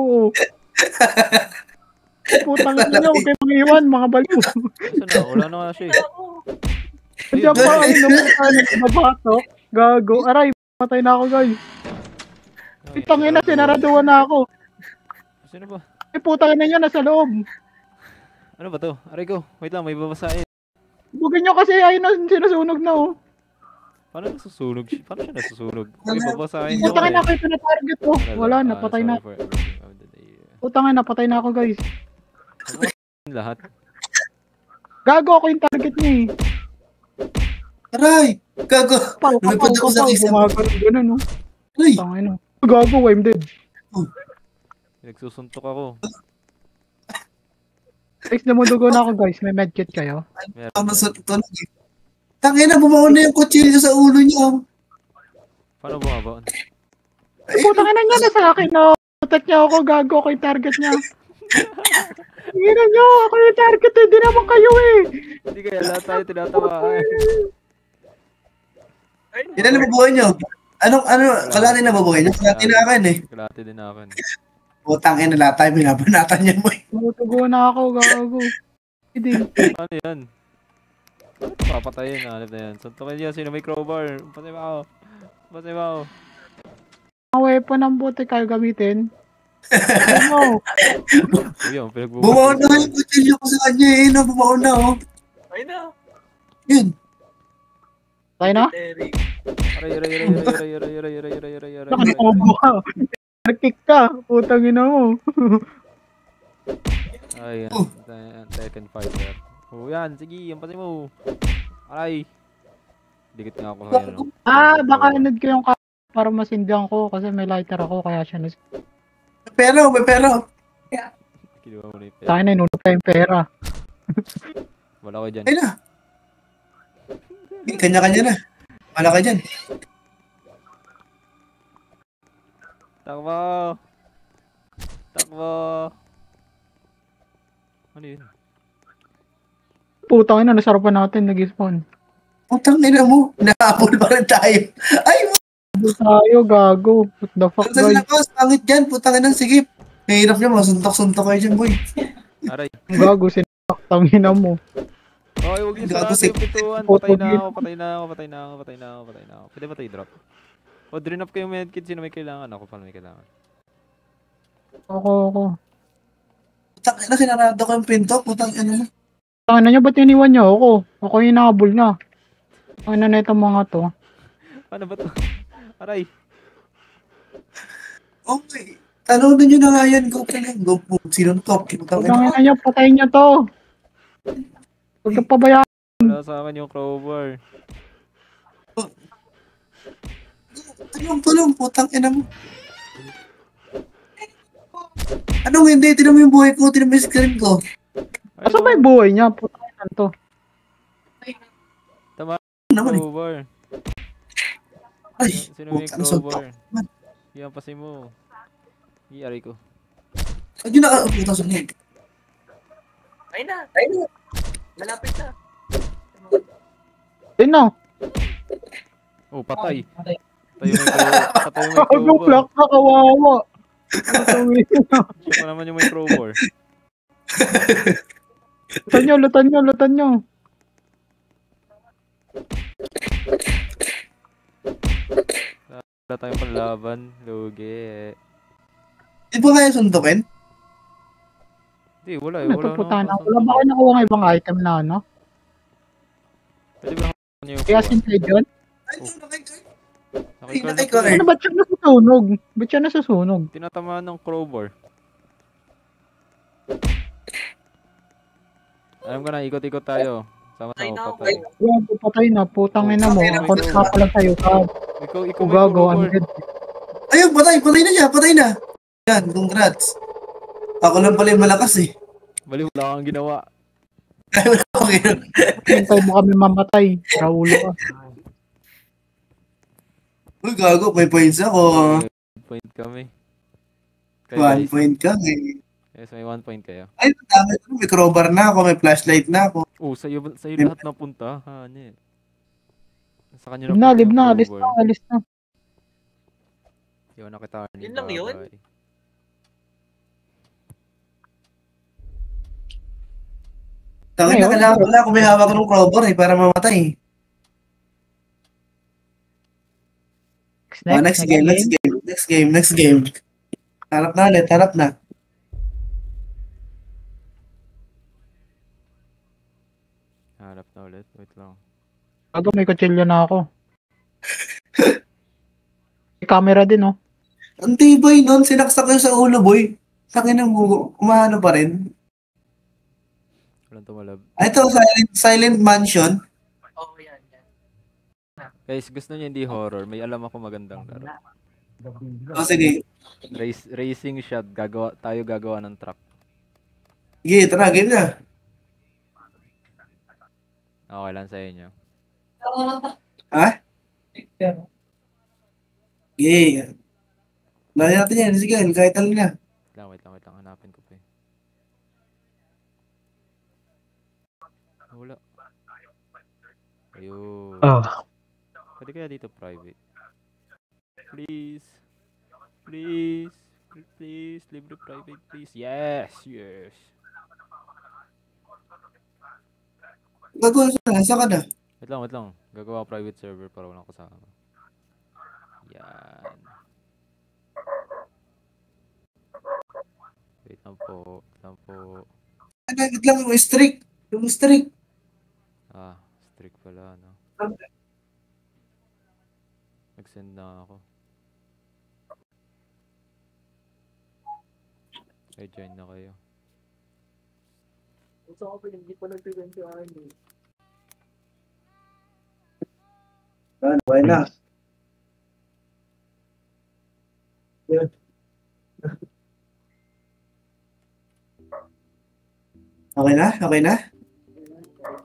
Putang ina nyo, huwag kayo mangiwan, mga baliw. Saan na? Wala na nga siya eh. Diyan pa, nababato. Gago. Aray, patay na ako, guys. Putang ina, sinaraduan na ako. Sino ba? Putang ina nyo, nasa loob. Ano ba to? Aray ko. Wait lang, may babasahin. Bugin nyo kasi, ayun na, sinusunog na, oh. Paano nasusunog siya? Paano siya nasusunog? May babasahin ko Putang ina, kayo pinatarget, oh. Wala, napatay na. Sorry for everything of the day. Putang ina, napatay na ako, guys. Lahat. Gago ako yung target niya, eh. Aray! Gago! Lumipad ako sa isa. Gumagano, ganun, oh. Aray! Putang ina. Gago, I'm dead. Nagsusuntok ako. Guys, namudugo na ako, guys. May medkit kayo. Ano sa tunog eh. Tangina, bumaon na yung kutsilyo sa ulo niya. Paano bumabaon? Putang ina niya na sa akin, no. Protect niya ako, gago ako yung target niya. Tingnan niyo, ako yung target, hindi naman kayo, eh. Hindi kaya lahat tayo tinatawaan. Ilan na mabuhay niyo? Kalahati na mabuhay niyo? Kalahati na akin eh. Kalahati din akin. Putang ina, lahat tayo binabanatan niya mo eh. Namudugo na ako, gago. Hindi. Paano yan? Paano papatayin? Hanap na yan. Suntukin niya. Sino may crowbar? Patay ba ako? Ang weapon ng buti kayo gamitin. Ano? Yun, pinagbubukas. Bumaon na yung kutsilyo ko sa kanya eh. No, bumaon na oh. Ay na. Yun. Tayo na? Eric. Aray. Nakakabo ka. Nag-kick ka. Putang ina mo. Ay, yan. Tekken fighter. Oh, yan. Sige, yan pati mo. Aray. Dikit nga ako sa no? Baka nanood ko yung para masindihan ko kasi may lighter ako kaya siya nas... May pero. Kinuha mo na yung pera. Tayo na, inunod pa yung pera. Wala ko dyan. Ay na. Kanya-kanya na. Wala ka dyan. Takbo! Ano yun? Putang ina, nasarapan natin, nag-spawn. Putang ina mo. Nahabol pa rin tayo. Ay, Doon tayo, gago. What the fuck, sa guys? labas. Pangit dyan. Putang ina, sige. Mahirap niya. Masuntok-suntok kayo dyan, boy. Aray. Ang gago, sinaktan ina mo. Okay, huwag niyo Gago sarado si- yung pintuan. Photo Patay na game. ako, patay na ako, patay na ako, patay na ako, patay na ako. Pwede ba tayo drop? O, drain up kayo medkit. Sino may kailangan? Ako pala may kailangan. Ako. Putang ina, sinarado ko yung pinto. Putang ina mo. Tangina nyo, ba't iniwan nyo ako? Ako yung nakabol na. Ano na itong mga to? Ano ba to? Aray. Okay. Talunin nyo na nga yan. Go pa lang. Go po. Sino to? Putang ina. Tangina nyo, patayin nyo to. Huwag ka pabayaan. Wala sa akin yung crowbar. Tulong. Putang ina mo. Anong hindi? Tinan mo yung buhay ko. Tinan mo yung screen ko. Ay, Asa ba yung buhay niya? Putang ina to. Tama Ano naman eh? crowbar. Ay. Sino may Putang suntok. crowbar? Man. Yan pasin mo. Iyari ko. Ay, yun na. Putang sunod. Ayun na. Malapit na. Ayun na. Oh, patay. Patay yung may crowbar. Patay yung may Gago, crowbar. black na kawawa. Putang ina. Siya pa naman yung may crowbar. Lutan nyo. Wala tayong panlaban. Lugi. Di ba kaya suntukin? Hindi, wala eh. Ano Wala to, putana? naman. Wala ba kayo nakuha ng ibang item na ano? Pwede ba nakuha niyo yung Kaya kuha? sinta dyan? Ay, suntukin ko. Nakikard Ay, na pala. Ano, ba't siya nasusunog? Ba't siya nasusunog? Tinatamaan ng crowbar. Alam ko na, ikot-ikot tayo. Patay na Sama-sama ako. patay. Gago, patay na. Putang ina mo. Patay na, Ako may na pala sa'yo. Gago, Ikaw may gago. crowbar. Ayun, patay. Patay na siya. Patay na. Yan, congrats. Ako lang pala yung malakas eh. Bali, wala kang ginawa. Okay. Hintay mo kami mamatay. Raulo ka. Uy, gago. May points ako. Point kami. 1 guys. point ka. Eh. Yes, may 1 point kayo. Ay, dami. May crowbar na ako. May flashlight na ako. Oh, sa'yo lahat na punta. Ha, ano eh. Sa kanya Lib na, punta yung alis crowbar. na, alis na. Yun, nakita ni Yun lang yun? Babay. Tangin na, Ayun. kailangan pala ako may hawak ng crowbar eh, para mamatay. Next game. Harap na ulit, harap na. Hanap na ulit. Wait lang. Gago, may kutsilyo na ako. May camera din, oh. Ang tibay nun, sinaksak ko sa ulo, boy. Tangin na mo, umahano pa rin. Walang tumalab. Ah, ito, silent mansion. Oh, yan. Guys, gusto niyo hindi horror. May alam ako magandang laro. O, sige. Racing shot. Tayo gagawa ng truck. Sige, tara, game na. Okay lang sa inyo. Ha? Sige. Lagi natin yan, sige, kahit alin na. Wait lang. Hanapin ko pa eh. Wala. Ayun. Pwede kaya dito private? Please. Libre private, please. Yes. Gagawa siya, saan ka na? Wait lang. Gagawa private server para walang kasama. Yan. Wait lang po. Wait lang, yung streak. Ah, strict pala, no? Nag-send na ako. Ay, join na kayo. Okay na. Okay na?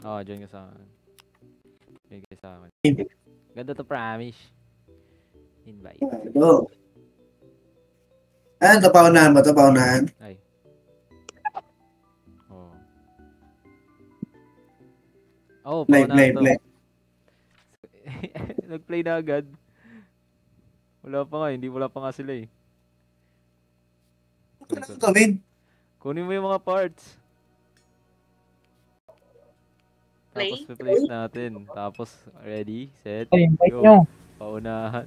Ah, join ka sa akin. Join ka sa akin. Ganda to, promise. Invite. Go. Ah, ito paunahan ba? Ito paunahan. Ay. Oh. Oo, Play, paunahan play, to. play. Nag-play na agad. Wala pa nga sila eh. Ano lang gawin? Kunin mo yung mga parts. Tapos Play? place natin. Tapos, ready, set, Ay, invite go. nyo. Paunahan.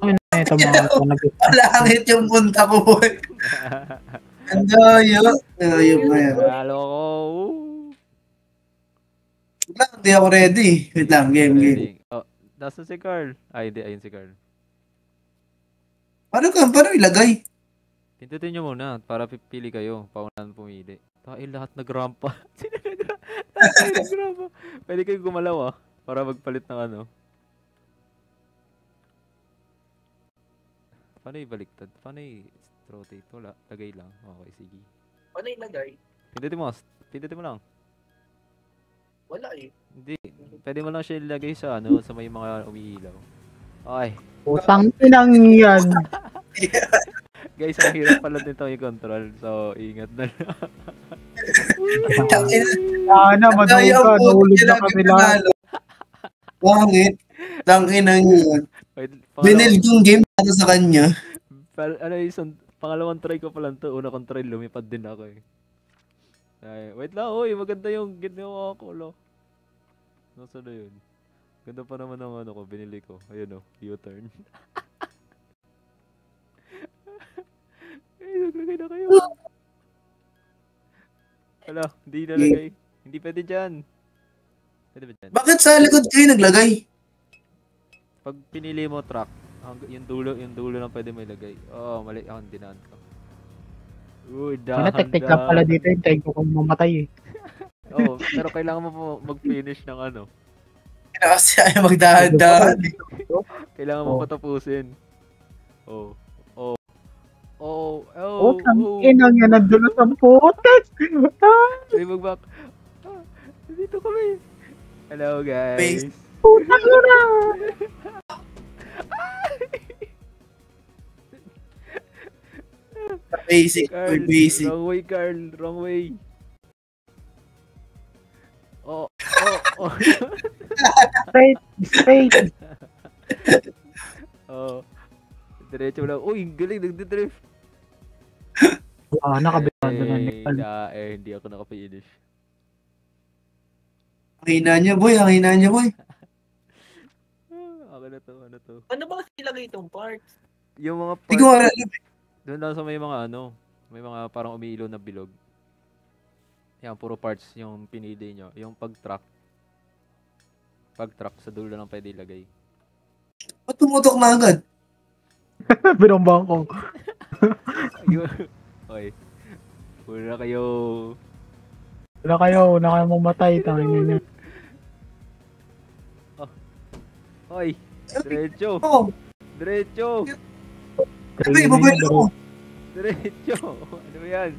Ay, ito mga ito. Palangit yung punta ko, boy. Ang layo. Layo na yan. Nalo ko. Wait lang, hindi ako ready. Wait lang, game. Ready. Oh, nasa si Carl. Ay, hindi. Ayun si Carl. Paano ilagay? Pindutin nyo muna para pipili kayo. Paunahan pumili. Lahat nag-rampa. Sino nag-rampa? Lahat kayo nag-rampa. Pwede kayo gumalaw para magpalit ng ano. Paano ibaliktad? Paano i-rotate? Wala. Lagay lang. Okay, sige. Paano ilagay? Pindutin mo lang. Wala eh. Hindi. Pwede mo lang siya ilagay sa sa may mga umiilaw. Okay. Putang inang yan. Guys, ang hirap pala nito i-control. So, ingat na lang. Sana manuga. Nahulog na kami lahat. Bakit? Tangin ang yun. Wait, Binild yung game para sa kanya. pangalawang try ko pa lang to. Una kong try, lumipad din ako eh. Ay, wait lang, maganda yung ginawa ko, lo. Nasaan na yun? Ganda pa naman ng ko, binili ko. Ayun U-turn. Ay, naglagay na kayo. Wala, hindi nalagay. Hindi pwede dyan. Pwede ba dyan? Bakit sa likod kayo naglagay? Pag pinili mo track, yung dulo lang pwede mo ilagay. Mali. Ako, dinaan ko. Uy, Ano, technique lang pala dito. Hintay ko kung mamatay eh. Pero kailangan mo po mag-finish ng Kasi ayaw magdahan-dahan. Kailangan mo patapusin. Putang inang yan. Nandun sa putek. Ay, mag-back. Dito kami. Hello, guys. Putang inang. Basic. Carl, Basic. wrong way, Carl. Wrong way. Straight. Diretso lang. Uy, galing. Nagdidrift. Nakabitado na ni Hindi ako nakapinish. Ang hina niya, boy. Ano to? Ano ba kasi ilagay itong parts? Yung mga Hindi ko parts, alam. doon lang sa may mga may mga parang umiilaw na bilog. Yan, puro parts yung pinili nyo. Yung pag-track sa dulo lang pwede ilagay. Ba't tumutok na agad? Binombang ko. Okay. Pura kayo. Wala kayo mamatay. Tangin niyo. Hoy, diretso. Oo. Diretso. Ay, babae ako. Diretso. Ano ba yan?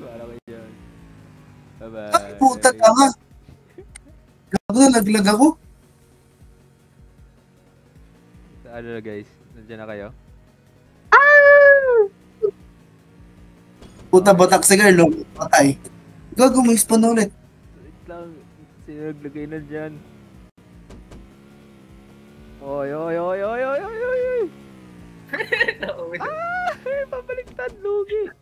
Para kayo dyan. Bye-bye. Ay, puta tanga. Gago, naglag ako. Ano na guys? Nandiyan na kayo? Puta, batak si girl. Patay. Gago, may spawn na ulit. Wait lang. Sino naglagay na dyan? Oy. Papaliktad, lugi.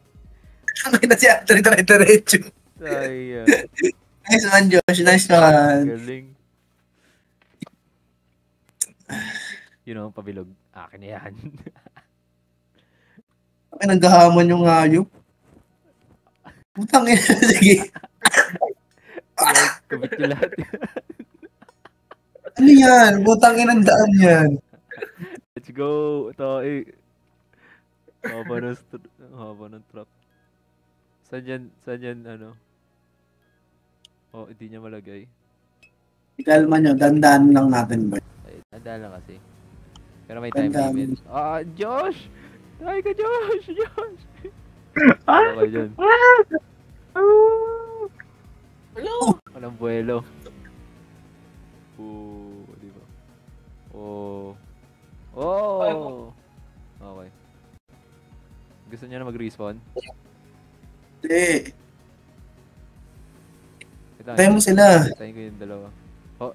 Ang ina si Anthony diretso. Sayang. Nice one, Josh. Nice one. Galing. Pabilog. Akin na yan. Ay, naghahamon yung hayop. Putang ina, sige. Kabit nyo lahat. Ano yan? Putang ina, daan yan. Let's go. Ito haba ng truck. Saan yan, hindi niya malagay. Ikalma nyo, dandaan lang natin ba? Ay, tanda lang kasi. Pero may time Tandaan. limit. Josh! Tayo ka, Josh! Ah! Okay dyan. Hello? Walang buwelo. Di ba? Okay. Gusto niya na mag-respawn? Hindi. lang, Tayo mo sila. tayo ko yung dalawa. Oh,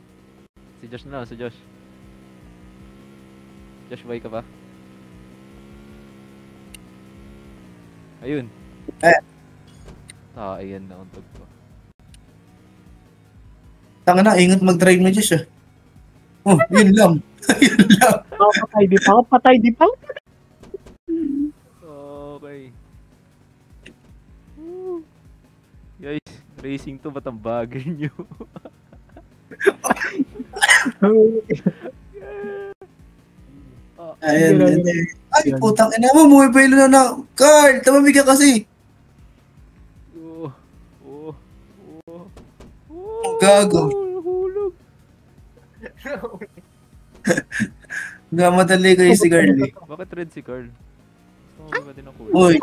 si Josh na lang, si Josh. Josh, buhay ka pa? Ayun. Ayan na, untog ko. Tanga na, ingat mag-drive na Diyos ah. Oh, yun lang. Yun lang. Patay di pa ako, patay di pa ako. Okay. Woo. Guys, racing to, ba't ang bagay nyo? Ayan, Yun, ayan. Ay, yun. putang ina mo, bumibilo na na. Carl, tumamig ka kasi. Oh, oh, oh, Ang gago. Hulog. Gamadali kayo si Carl eh. Bakit red si Carl? Gusto mo ba din ako? Uy.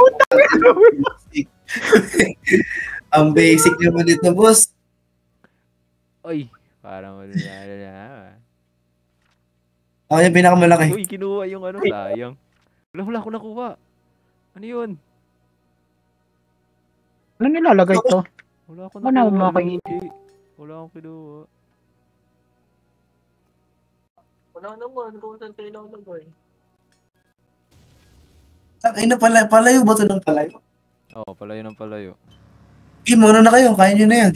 Ang basic naman dito, boss. Ay, parang wala na. Ako yung pinakamalaki. Uy, kinuha yung ano, sayang. Wala ko nakuha. Ano yun? Ano nilalagay to? Wala ko Ano, nakuha. mga Lugi. Wala akong kinuha. Wala naman, kung saan tayo lang nagay. Ay na palayo ba ito ng palayo? Oo, palayo ng palayo. Game, ano na kayo? Kaya nyo na yan.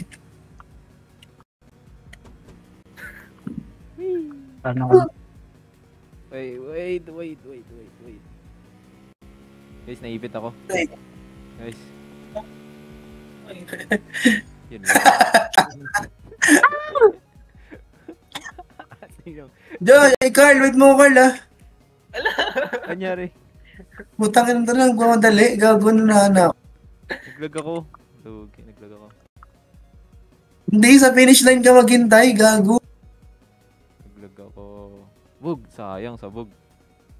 Ano? Wait. Guys, naipit ako. Wait. Guys. Yun lang. Joy, Carl, wait mo Carl ah. Anyari? Putang ina na lang, gumadali. Gago na anak. Naglag ako. Lugi, naglag ako. Hindi, sa finish line ka maghintay, gago. Naglag ako. Bug, sayang sa bug.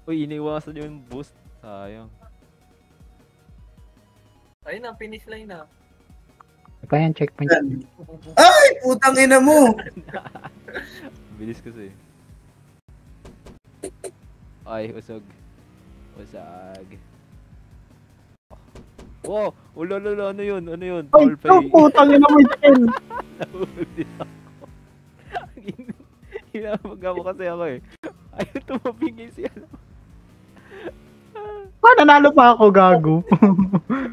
Uy, iniwasan yung boost. Sayang. Ayun na, finish line na. Pa yan, checkpoint. Ay, putang ina mo. Bilis kasi. Ay, usog. Usag. Wow! Ulala, ano yun? Ano yun? Ay, Foul play. putang ina mo yun. Nahuli ako. Hinabag ako kasi ako eh. Ayaw tumapingin siya. Nanalo pa ako, gago.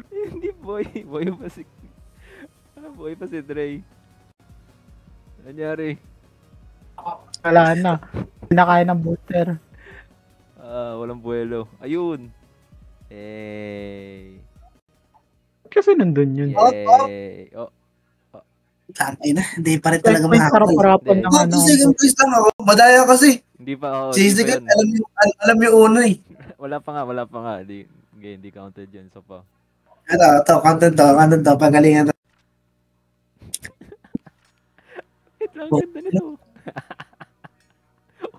Hindi boy. Boy pa si... Boy pa si Dre. Nangyari? Wala na. Pinakain ng booster. Walang buwelo. Ayun! Eh. Kasi nandun yun. Yay! Oh, Tangay na, hindi pa rin talaga Checkpoint makakal. harap-harapan ng ano. Second place lang ako. Madaya kasi. hindi pa ako. Si Hindi pa second, yun. alam yung una eh. Wala pa nga. Hindi counted yun. So pa. Ito, content to, pagalingan to. Wait lang, ganda nito.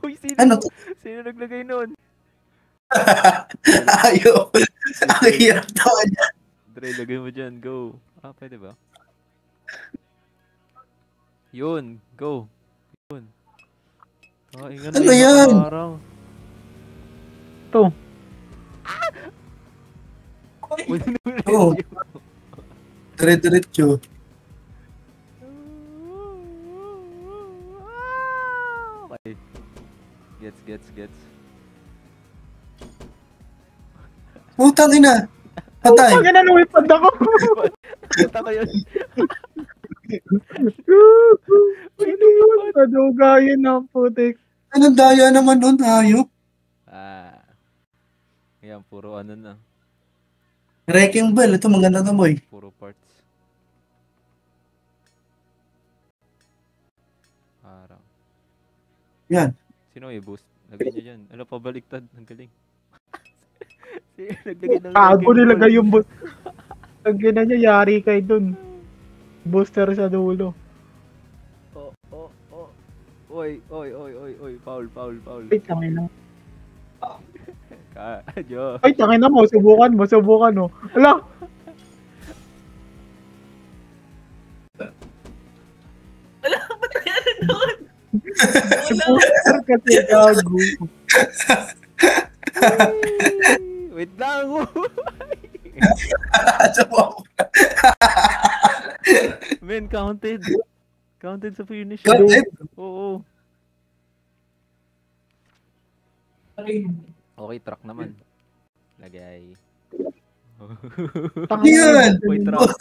Uy, sino? Ano to? Sino naglagay nun? Ayaw. Ang hirap tawa niya. Dre, lagay mo dyan. Go. Pwede ba? Yun. Go. Yun. Ingat Ano yan? Parang. Ito. Oo. Dire-diretso. Okay. Gets. Putang ina. Patay. Putang ina, lumipad ako. Kita ko yun. Ano yun? Kadugayin ng putik. Anong daya naman nun, hayop? Ayan, puro ano na. Wrecking ball. Ito, maganda to, boy. Puro parts. Parang. Yan. Sino may boost? Lagay niya dyan. Ano, pabaliktad. Ang galing. Naglagay ng Kago wrecking nilagay ball. yung boost. Pag na niya, yari kay dun. Booster sa dulo. Oh. Oy. Foul. Ay, tangin na. Jo. Ay, tangin na mo. Subukan mo. Ala! Wala, ba't nangyari doon? Booster kasi gago. Wait lang. Men, counted. Counted sa finish. Counted? Oo. Okay, truck naman. Lagay. Yan! May traffic.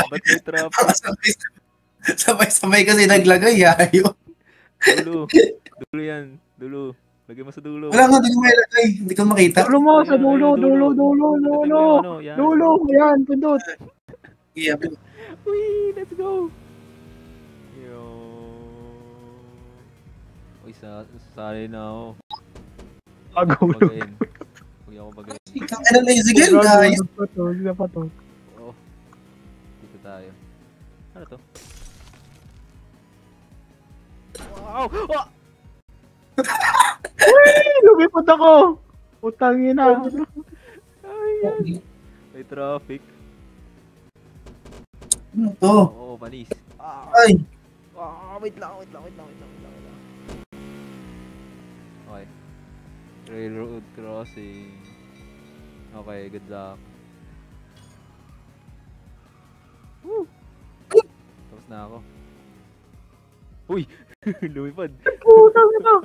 Ba't may traffic? Sabay-sabay kasi naglagay, yayo. Dulo. Dulo yan. Dulo. Lagay mo sa dulo. Wala nga, hindi ko mailagay. Hindi ko makita. Dulo mo, sa Ayun, dulo, ayun, dulo. dulo. Pindutin mo yung ano, yan. Dulo, yan, pindot. Yeah. Uy, let's go. Yo. Uy, sasali na ako. Agaw. Bagayin. Huwag ako bagayin. Ano na yung sige, guys? Isa pa to. Oo. Dito tayo. Ano to? Wow! Ah! Lumipad ako. Putangin na. Ay, yan. May traffic. Ano to? Oo, panis. Ay, Wait lang. Okay. Railroad crossing. Okay, good luck. Woo! Tapos na ako. Uy! Lumipad. Putangin na.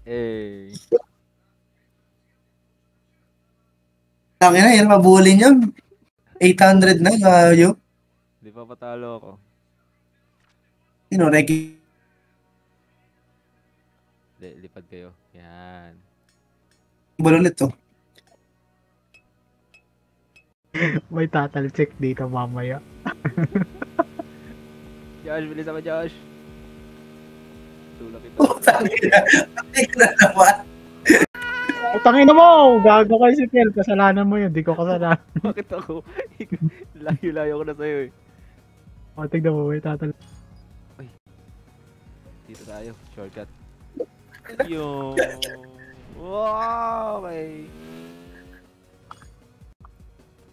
Eh. tangin na, yan mabulin yun. 800 na, yayo. Di pa patalo ako. Sino, Reki? Lipad kayo. Yan. Ball ulit to. May tatal check dito mamaya. Josh, bilis ako, Josh. Tulak ito. Tangin na. Tangin na naman. Putangin na mo. Gago kay si Kel. Kasalanan mo yun. Di ko kasalanan. Bakit ako? Layo-layo ko na sa'yo eh. O, tignan mo. May tatal. Dito tayo. Shortcut. Yung... Wow! Okay.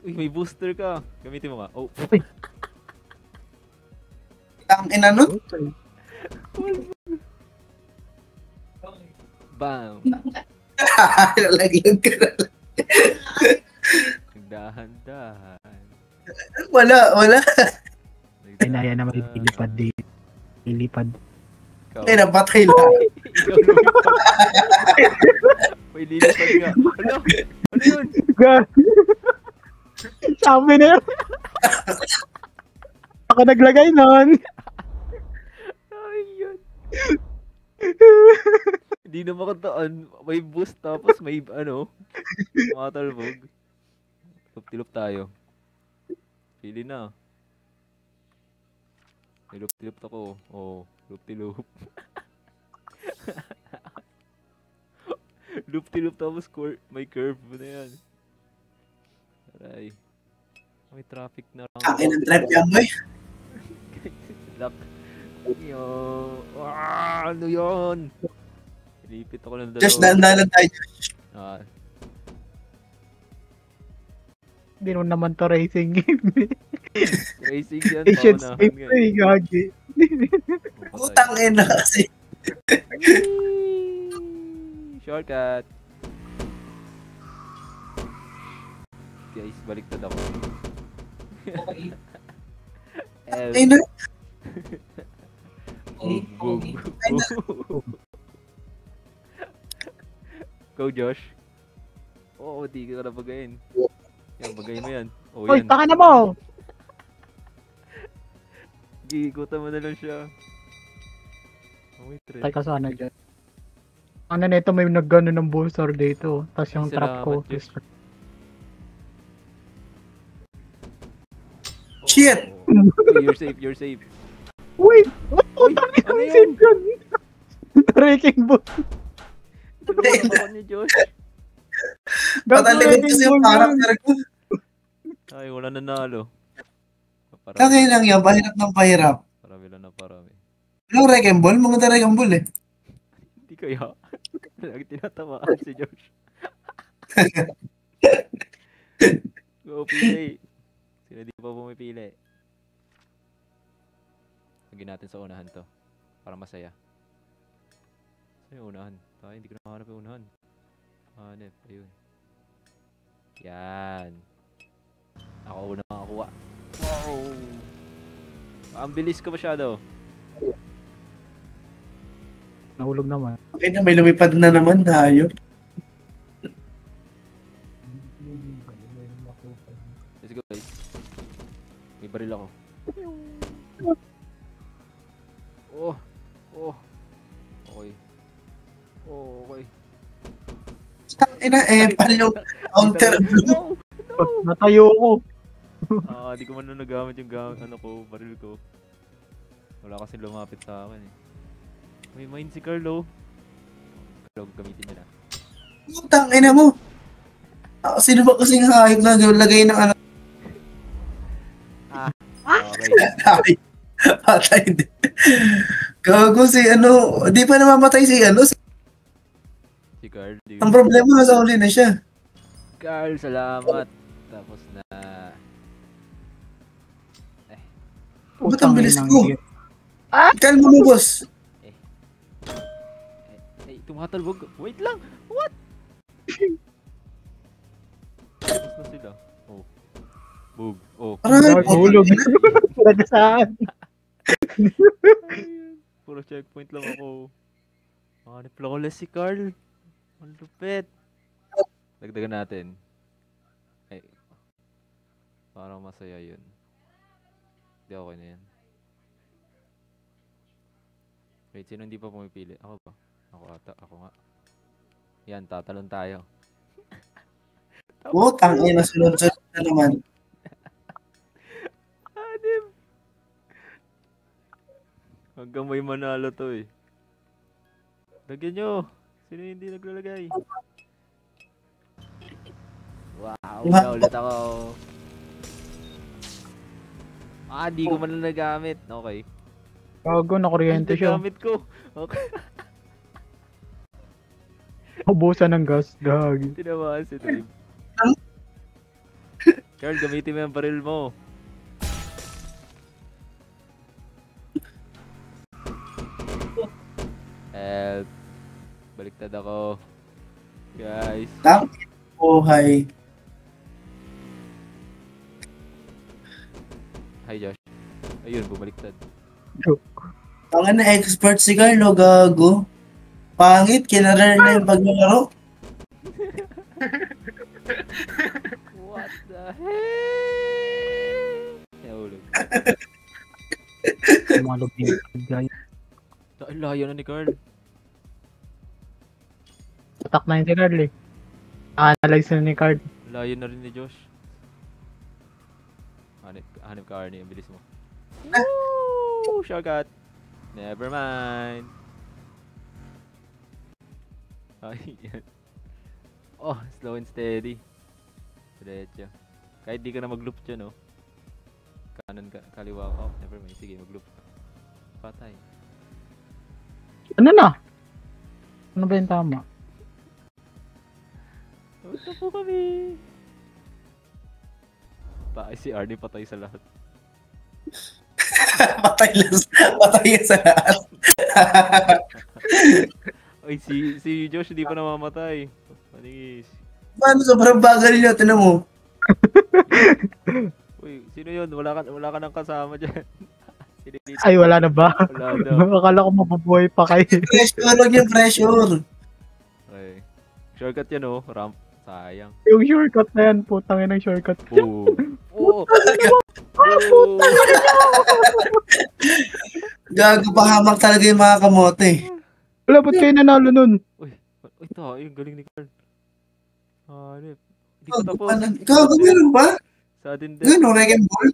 Uy, may booster ka. Gamitin mo nga. Oh. Tangin na nun. Bam! Lalagyan ka na. Dahan-dahan. Wala. Ay, na yan naman ilipad dito. Ilipad. Ikaw. Ay, napatay lang. Ikaw lumipad. May lilipad nga. Ano? Ano yun? Sabi na yun. Ako naglagay nun. Ay, yun. Hindi na makataan. May boost tapos may ano. Mga talbog. Tilop tayo. Pili na. Tilop ako. Oh, tilop. Loop tapos may curve na yan. Aray. May traffic na lang. Akin ang trap yan, boy. Lock. Yo. Ano yun? Lipit ako ng dalawa. Just dahan-dahan tayo. Ah, Hindi naman to racing game. racing yan. Asian Paunahan state nga to eh. Gagi. Utang na kasi. Shortcut. Guys, baliktad ako. L. Ay na. Go, Josh. Oo, di ka na bagayin. Yan, bagayin mo yan. Oh, Uy, yan. taka na mo. Gigutan mo na lang siya. Oh, wait, Red. Teka sana dyan. Ano nito may naggano ng booster dito. Tapos yung trap ko. Salamat, Josh. Shit! Oh, you're safe. Uy! Uy, Utang ano na yun? save yun. Breaking ball. Tulungan ako ni Josh. Patalimit kasi yung character ko. Ay, wala nanalo. Tangin lang yan, pahirap ng pahirap. Parami lang na parami. Anong wreck and ball? Mga wreck and ball eh. Hindi kaya. Lagi tinatamaan si Josh. Go, pili. Sila di pa pumipili. Lagyan natin sa unahan to. Para masaya. Saan yung unahan? Tayo, hindi ko nakahanap yung unahan. Hanap, ayun. Yan. Ako una makakuha. Wow! Ang bilis ko masyado. Nahulog naman. Okay na, may lumipad na naman tayo. Let's go guys. May baril ako. Oh! Oh! Okay. Oh, okay. Ina, paano counter blue? No! Natayo ko. Di ko man na nagamit yung ano ko, baril ko. Wala kasi lumapit sa akin eh. May mine si Carlo. Carlo, gamitin niya na. Putang ina mo. Sino ba kasing hayop na lagay ng ano? Okay. Patay din. Gago si ano, di pa namamatay si ano. Si Carl. Ang problema nasa uli na siya. Carl, salamat. Tapos na... Ba't ang bilis ko? Inang- Kalma mo, boss. Tumatalbog. Wait lang! What? Tapos na sila. Oh. Bug. Oh. Aray, Nahulog. Talaga saan? Puro checkpoint lang ako. Flawless si Carl. Ang lupit. Dagdagan natin. Ay. Parang masaya yun. Hindi okay na yan. Wait, sino hindi pa pumipili? Ako ba? Ako ata. Ako nga. Yan, tatalon tayo. Putang ina, sunod-sunod na naman. Adim! Hanggang may manalo to eh. Lagyan nyo! Sino hindi naglalagay? Wow! Wala ulit ako! Di ko man lang nagamit. Okay. Gago, nakuryente siya. Nagamit ko! Okay. Ubusan ng gas. Gagi. Tinamaan si Dream. Carl, gamitin mo yung baril mo. Help. Baliktad ako. Guys. Tang buhay. Hi Josh. Ayun, bumaliktad. Ang na expert si Carlo, gago. Pangit, kinarar na yung paglalaro. What the heck? Nahulog. Mga lupin. Guys. Dahil layo na ni Carl. Attack na yun si Carl eh. Analyze na ni Carl. Layo na rin ni Josh. Hanip ka Arnie, ang bilis mo. Woo! Shortcut. Never mind. Ay, yan. Oh, slow and steady. Diretso. Kahit di ka na mag-loop dyan, no? Kanan ka, kaliwa ka. Oh, never mind. Sige, mag-loop. Patay. Ano na? Ano ba yung tama? Ito po kami. Si Arnie patay sa lahat. Patay sa lahat. Ay, si Josh hindi pa namamatay. Maningis. Paano sobrang bagal niyo, tinan mo. Uy, sino yun? Wala ka nang kasama dyan. Ay, wala na ba? Wala daw. Akala ko mabubuhay pa kayo. Pressure, huwag yung pressure. Okay. Shortcut yan oh. Ramp. Sayang. Yung shortcut na yan, putang ina ng shortcut. Boom. Oh. Gago, pahamak talaga yung mga kamote. Wala, ba't kayo nanalo nun? Uy, yung galing ni Carl. Hanip. Hindi ko tapos. Gago, meron ba? Sudden death. Gano'n, wrecking ball?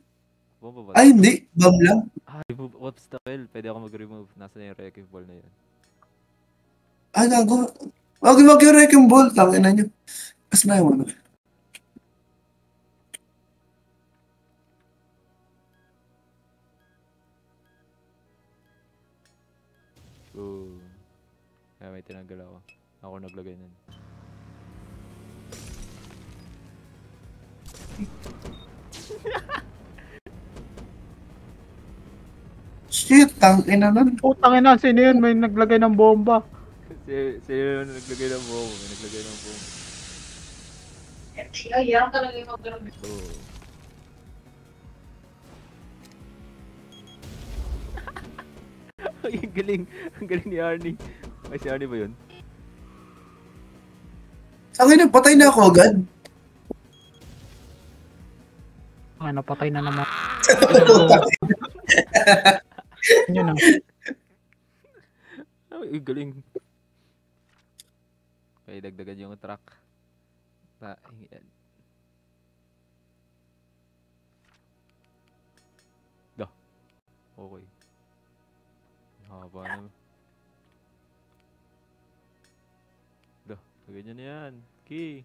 Bomba ba? Ay, hindi. Bam lang. Remove obstacle. Pwede ako mag-remove. Nasa na yung wrecking ball na yan. Ay, gago. Wag yung wrecking ball. Tangin na nyo. Kas na yung ano. Boom. May tinanggal ako. Ako naglagay nun. Shit, tangin na nun. Putang ina, sino yun? May naglagay ng bomba. Sino naglagay ng bomba? May naglagay ng bomba. Ay, yan talaga yung mag-grab. Oh. Ay, ang galing. Ang galing ni Arnie. Ay, si Arnie ba yun? Ang ina, patay na ako agad. Ay, napatay na naman. Yun na. Ay, galing. Okay, dagdagan yung truck. Yan. Dah. Okay. Haba na. Dah, ganyan na yan. Okay.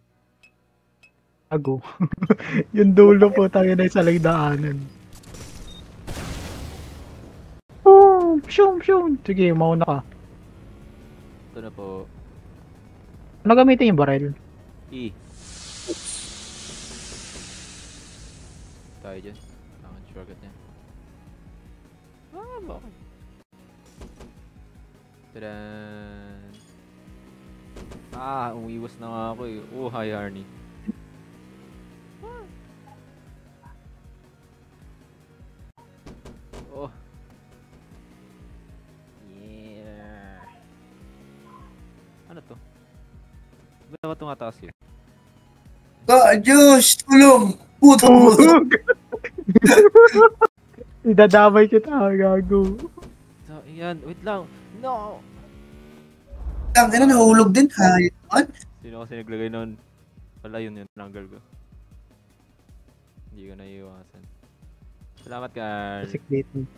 Ago. Yung dulo po tayo na sa daanan. Oh, shum. Sige, mauna ka. Ito na po. Ano gamitin yung barrel? E. Tayo dyan. Tangan shortcut niya. Bakit? Tadaan! Umiwas na nga ako eh. Oh, hi Arnie. Oh. Yeah. Ano to? Ba't ako tumataas yun? Diyos, tulong! Puto! Idadamay kita, gago. So, yan. Wait lang. No! Ang ina, nahulog din. Hayaan. Sino kasi naglagay nun? Wala yun yung tinanggal ko. Hindi ko naiiwasan. Salamat, Carl. Siklitin.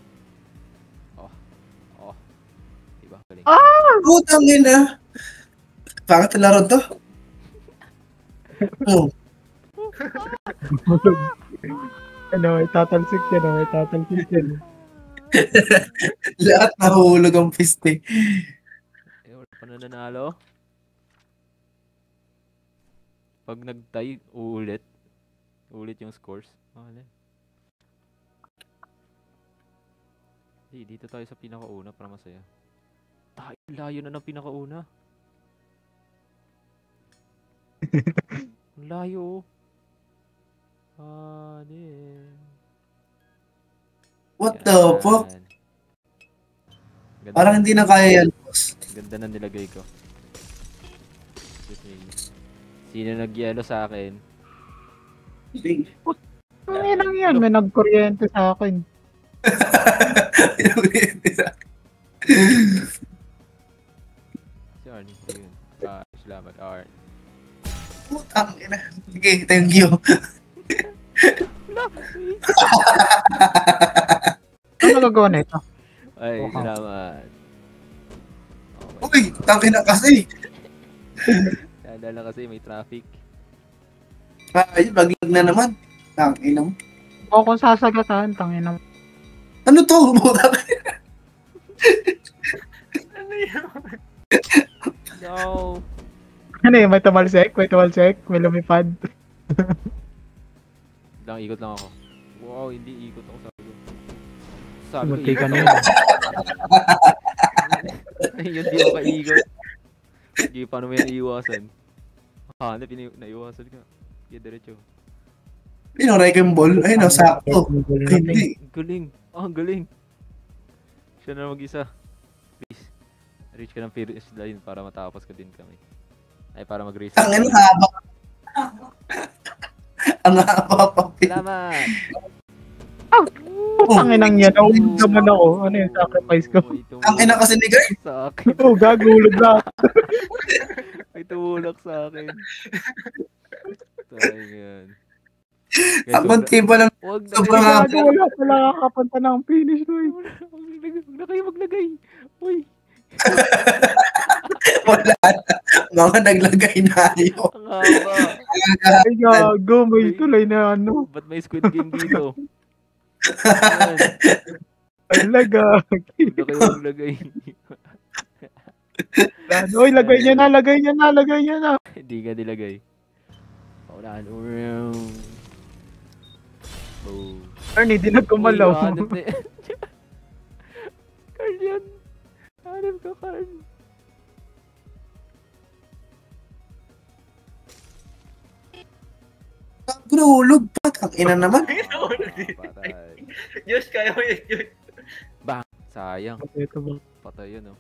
Oh. Diba? Galing. Putang ina. Bakit ang laro to? Oh. Ano, itatalsik yan. Lahat nahulog ang piste. Wala pa na nanalo. Pag nag-tie, uulit yung scores. Wala. Dito tayo sa pinakauna para masaya. Layo na ng pinakauna. Ang layo. What the fuck? Parang hindi na kaya yan, boss. Ganda na nilagay ko. Sino nag-yellow sa akin? Ay lang yan, may nagkuryente sa akin. Si Arnie, yun. Salamat, Arnie. Putang ina. Sige, thank you. Ano nagagawa na ito? Ay, Wow. salamat. Uy, tangin na kasi. Dala kasi may traffic. Ay, baglag na naman. Tangin na mo. O kung sasagatan, tangin na. Ano to? Ano yun? No! Ano yun, may tumalsik, may lumipad. Ikot lang ako. Wow, hindi ikot ako, sabi ko. Sabi ko, Buti ka ikot na ako. Yun, di ako ka-ikot. Sige, paano mo yan iiwasan? Naiwasan ka. Sige, diretso. Pinuray ko yung ball. Ayun, sakto. Hindi. Ang galing. Ang galing. Siya na mag-isa. Please. Reach ka ng finish line para matapos ka din kami. Ay, para mag-race. Tangin na haba. Ang haba pa. Salamat! Tangin ang yan, naubos naman ako. Ano yung sacrifice ko? Ang ina kasi ni Guy. Sa akin. Oh, gagulog na. May tumulak sa akin. Tayo yan. Ang konti pa lang. Huwag na Sobrang kayo. Gago, wala pala kakapunta ng finish line. Huwag na kayo maglagay. Uy. Wala na. Mga naglagay na ayo. Ang haba. Ay, gago, may tulay na ano. Ba't may Squid Game dito? Ayan. Ay, lagag. Huwag na kayo maglagay. Oy, lagay niya na. Hindi ka nilagay. Paulaan. Oh. Ernie, di nagkumalaw. Uy, hanap na yan. Carl yan. Hanap ka, Carl. Nahulog pa. Ang ina naman. Patay. Diyos, kaya mo yun. Sa sayang. Ito ba? Patay yun, oh.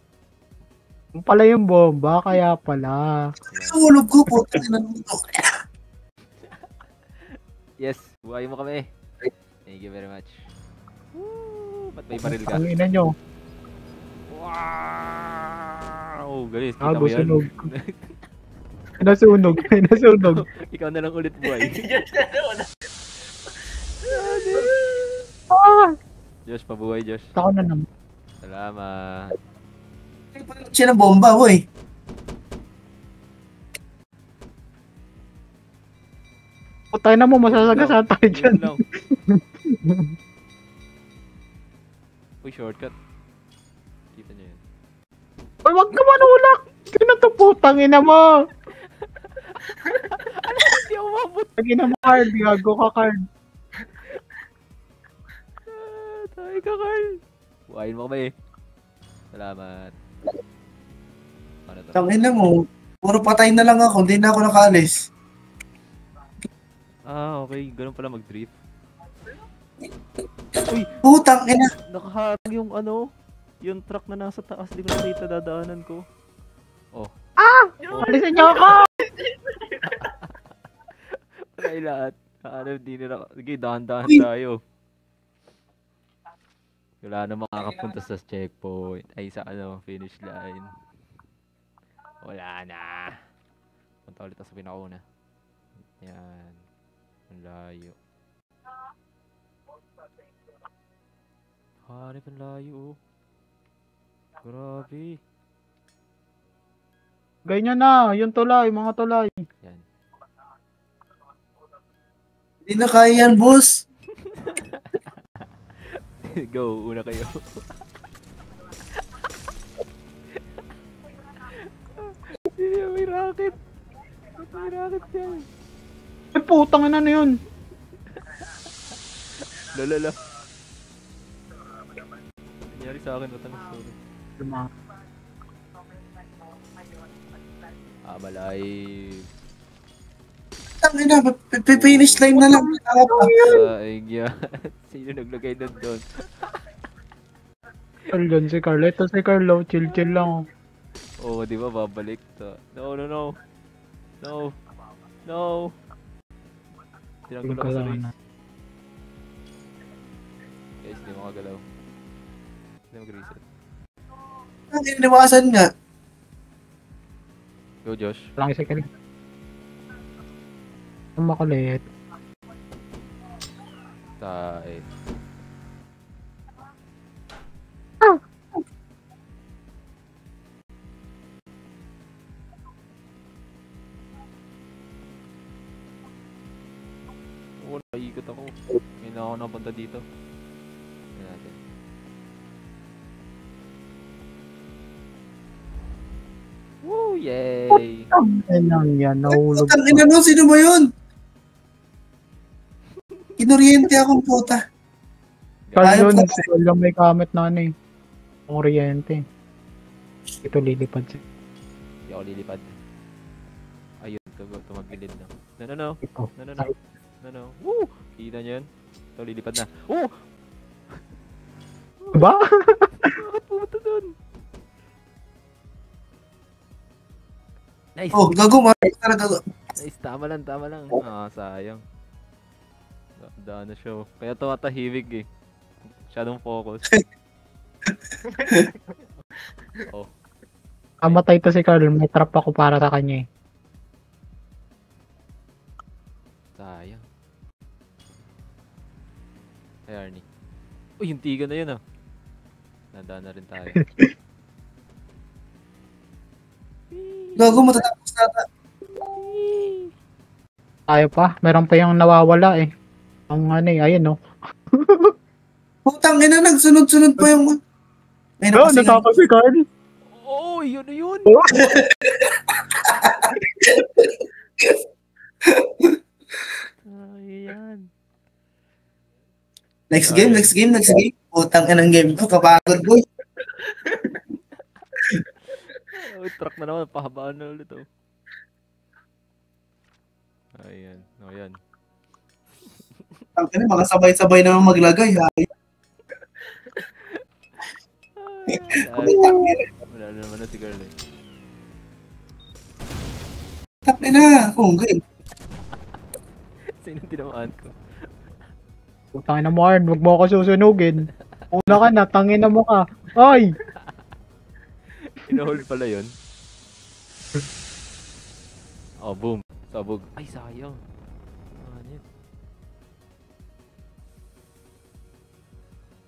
Yung pala yung bomba, kaya pala. Sa ulog ko, putang ina nito. Yes, buhay mo kami. Thank you very much. Woo! Ba't may baril ka? Ang ina nyo. Wow! Galis, kita Gago, mo yan. sunog. Nasunog. Nasunog. Ikaw na lang ulit, buhay. Ah! Josh, pabuhay, Josh. Ako na naman. Salamat. Siya ng bomba, boy. Putay na mo, masasagasaan tayo dyan. Yun lang. Uy, shortcut. Kita niyo yun. Uy, wag ka manulak! Sino to putang ina mo? Hindi ako mabot. Tagina mo, Carl. Gago ka, Carl. Tayo ka, Carl. Buhayin mo kami. Salamat. Ano to? Tangina mo. Puro patay na lang ako. Hindi na ako nakaalis. Ah, okay. Ganun pala mag-drift. Putang ina. Nakaharang yung ano, yung truck na nasa taas. Di ko nakita dadaanan ko. Oh. Alisin niyo ako! Patay lahat. Ano, di nila. Sige, dahan-dahan Uy. tayo. Wala na makakapunta sa checkpoint. Ay, sa ano, finish line. Wala na. Punta ulit sa pinakauna. Yan. Ang layo. Hanip ang layo, oh. Grabe. Ganyan na, yung tulay, mga tulay. Yan. Hindi na kaya yan, boss. Go, una kayo. May rocket. May rocket yan. Ay, putang ina na yun. Lalala. Nangyari sa akin, matanas sorry. Malay. Tangina, finish line na lang. Ay, yan. Sino naglagay na doon? Carl yun, si Carl. Ito si Carlo, chill-chill lang. Oo, di ba? Babalik to. No, no, no. No. No. Tinanggal ako sa race. Guys, di makagalaw. Hindi mag-reset. Ang iniwasan nga. Go, Josh. Lang si Carl. Ang makulit. Tay. Oo, nakaikot ako. May na ako napunta dito. Tignan natin. Woo! Yay! Ay lang yan, nahulog Putang pa. ina no, sino ba yun? Kinoriente akong puta. Carl Ayaw yun, ko. si Carl yung may comment na ano eh. Ang oriente. Ito lilipad siya. Hindi ako lilipad. Ayun, tumagilid na. No, no, no. Ito. No, no, no. No, no. Woo! Kita nyo yun? Ito, lilipad na. Oh! Ba? Bakit pumunta dun? Nice! Oh, gago, maraming gago. Nice, tama lang, tama lang. Ah, sayang. Daan na siya. Kaya tumatahimik eh. Masyadong focus. Oh. Kamatay to si Carl, may trap ako para sa kanya eh. Sayang. Hey, Arnie. Uy, yung tiga na yun ah. Nadaan na rin tayo. Gago, matatapos na. Tayo pa, meron pa yung nawawala eh. Ang ano eh, ayun no. Putang ina, nagsunod-sunod pa yung... May Oh, nakasingan. natapos si Carl. Oh, yun na yun! Ay, yan. Next game, next game, next game. Putang ina ng game to, kapagod boy. Oh, truck na naman. Pahabaan na ulit oh. Ayan. Oh, yan. Ang ina, makasabay-sabay naman maglagay ha. Putang ina. Wala na naman na si Carl eh. Putang ina. Oh, game. Sino tinamaan ko? Putang ina mo, Arn. Huwag mo ako susunugin. Una ka na, tangin na mo ka. Ay! Ina-hold pala yun. Oh, boom. Sabog. Ay, sayang. Ano yun?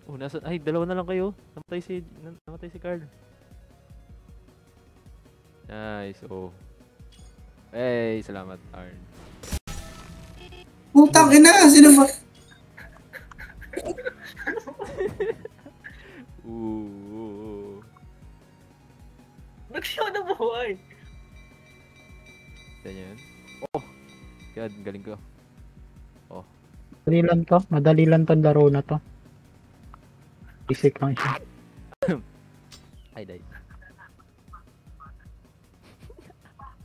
Oh, nasa... Ay, dalawa na lang kayo. Namatay si Carl. Nice. Oh. Hey, salamat, Arn. Putang ina. Sino ba? Ooh. Ba't siya na buhay? Ganyan. Oh! God, galing ko. Madali lang to. Madali lang to laro na to. Basic lang siya. Ay, die.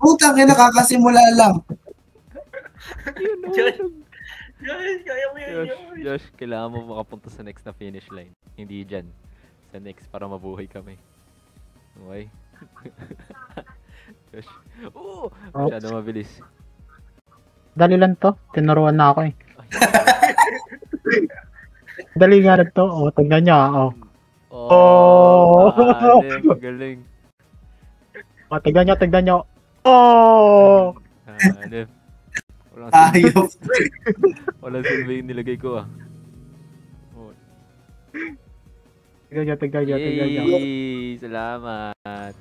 Putang ina. Kakasimula lang. Yun, Josh, kaya mo yan, Josh, Josh. Josh, kailangan mo makapunta sa next na finish line. Hindi dyan. Sa next para mabuhay kami. Okay? Josh. Oo! Oh. Masyado mabilis. Madali lang to. Tinuruan na ako eh. Ay, Madali nga rin to. Oh, tingnan niya. Oh. oh! Oh! Galing. Oh, tingnan niyo. Oh! Hanep. Walang silbi. Ayop. Walang silbi yung nilagay ko ah. Oh. Tingnan niyo. Yay! Salamat.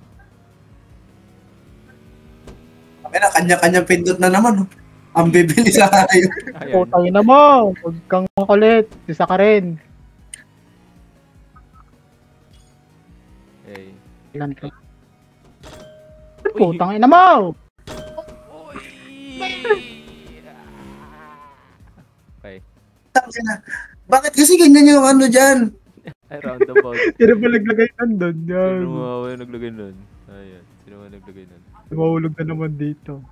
Kami na, kanya-kanyang pindot na naman. Oh. Ang bibili sa ayop. Ayan. Putang ina mo. Huwag kang makulit. Isa ka rin. Hey. Ilan to? Uy! Putang ina mo. Uy! Okay. Putang ina. Bakit kasi ganyan yung ano dyan? Ay, roundabout. Sino ba naglagay nandun? Yan. Sino mga yung naglagay nun? Ayan. Sino mga naglagay nun? Tumahulog na naman dito.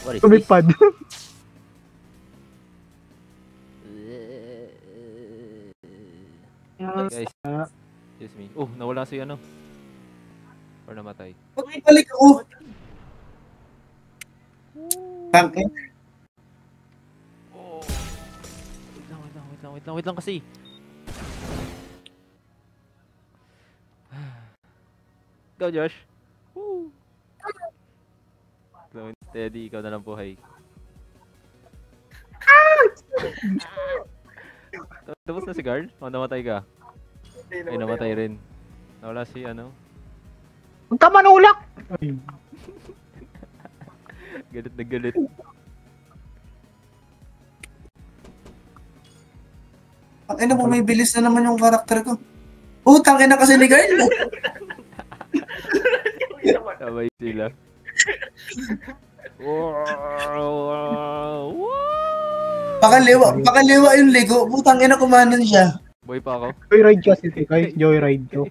What is this? Tumipad. Guys, excuse me. Oh, nawala si ano? Or namatay. Balik ako. Tangin. Oh. Wait lang kasi. Go, Josh. Woo. Slow and steady, ikaw na lang buhay. Tapos na si guard? O namatay ka? Ay, namatay rin. Nawala si ano? Huwag ka manulak! Ay, Galit na galit. Ang ina mo, may bilis na naman yung karakter ko. Putang ina kasi ni Garl. Sabay sila. Wow! Pakaliwa yung ligo. Putang ina, kumanan siya. Boy pa ako. joyride kasi ito guys, joyride to.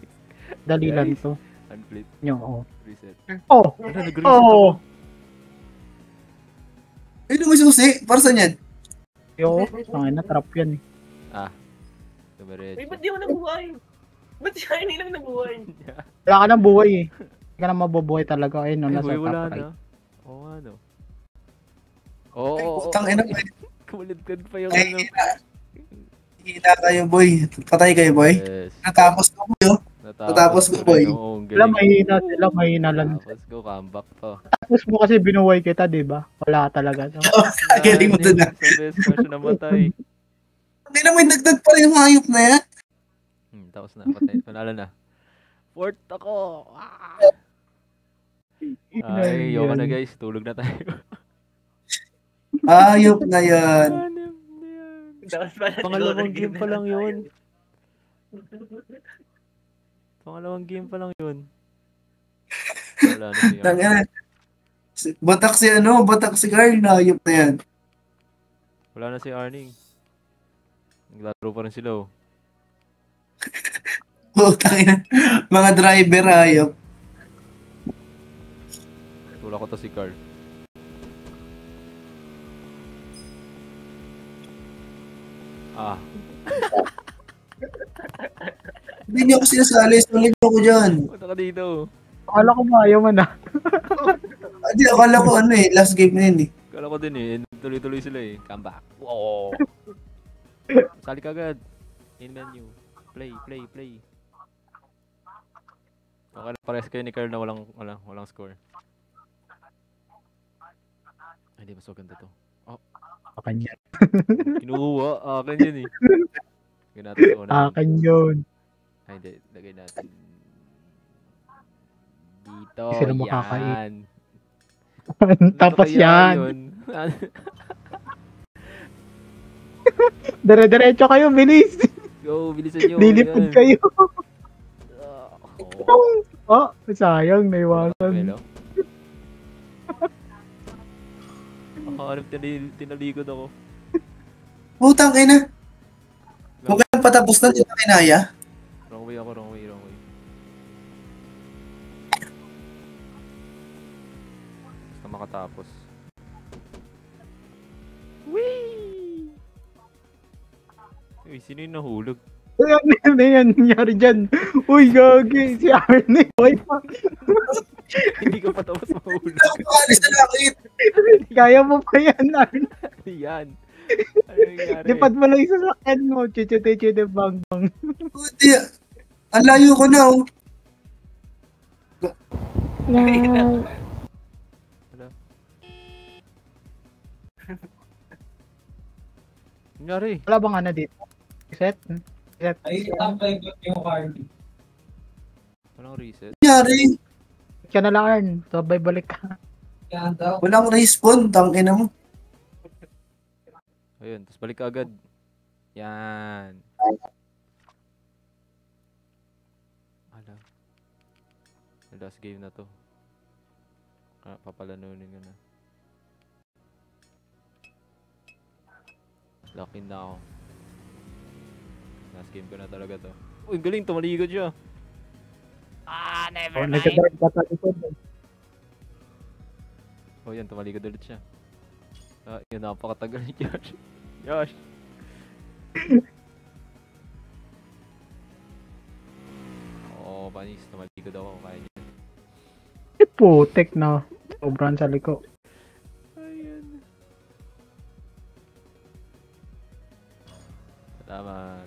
Dali lang to. Unflip. Nyo, oh. Reset. Oh! Ano, nag-reset ako. Oh! Ayun may susi. Para saan yan? Yo, tangin na, trap yan eh. Ah. Uy, Dumiretso. ba't di ako nabuhay? Ba't siya hindi lang nabuhay? Wala ka nang buhay eh. Hindi ka na mabubuhay talaga. Ayun, no, Ay, nasa boy, top wala right. na. Oo nga, no. Oo, Ay, oo, putang ina. Kumulid-kad pa yung Ay, ano. hina kayo, boy. Patay kayo, boy. Yes. Natapos ko, boy. Oh. Natapos ko, rin, boy. oo, ang Sila galing. mahina lang. Tapos ko, comeback to. Tapos mo kasi binuhay kita, di ba? Wala talaga. No? Galing mo dun, ah. Sa best pa siya namatay. Hindi na may dagdag pa rin yung hayop na yan. Tapos na, patay. Panalo na. Fourth ako! Ah! Ay, yoko na guys. Tulog na tayo. Hayop na yan. Hanip na yan. Dapat pala Pangalawang siguro game pa lang na yun. tayo. Pangalawang game pa lang yun. Wala na siya. Tangina. Batak si ano, batak si Carl, hayop na yan. Wala na si Arning. Naglaro pa rin sila oh. Tangina. Mga driver, hayop. Wala ko to si Carl. Ah. Hindi niyo ako sinasali. Sali niyo ako dyan. Punta ka dito. Akala ko ba ayaw man ah. Hindi, akala ko ano eh. Last game na yun eh. Kala ko din eh. Tuloy-tuloy sila eh. Come back. Wow. Sali ka agad. In menu. Play, play, play. Okay, pares kayo ni Carl na walang score. Ay, di mas maganda to. Akin yan. Kinuha. Akin yun eh. Lagyan natin sa una. Akin yun. Ay, hindi. Lagay natin. Dito. Hindi sila makakait. Yan. Tapos Ano kaya yan. yun? Dire-diretso kayo, bilis. Go, bilisan nyo. Lilipad Yan. kayo. Oh. Sayang, naiwasan. Hello? Hanap tinalikod ako. Putang ina. Huwag ka nang patapos na. Hindi na kinaya. Wrong way ako, wrong way. Basta makatapos. Whee! Uy, sino yung nahulog? Ano yan nangyari dyan? Uy, gagi. Si Arne. Uy, Hindi ka pa tapos mahulog. Alis na langit. kaya mo pa yan, Arne. Yan. Ano nangyari? Lipad mo lang yung sasakyan mo. Chichute, bang, bang. Puti. Ang layo ko na oh. Wala. Nangyari? Wala bang ano dito? Reset? Ay, tambay ko yung card. Walang reset? Nangyari. Ka na lang, Arn. Sabay balik ka. Yan daw. Walang respawn. Tangina mo. Ayun, tapos balik ka agad. Yan. Ala. Last game na to. Papalanunin ko na. Lock in na ako. Last game ko na talaga to. Uy, galing, tumaligod siya. Oh, nagka-dark ka sa likod. Oh, yan, tumaligod ulit siya. Yun, napakatagal ni Josh. Josh! Oo, panis, tumaligod ako. Kaya niya. Putek na. Sobrang sa liko. Ayan. Salamat.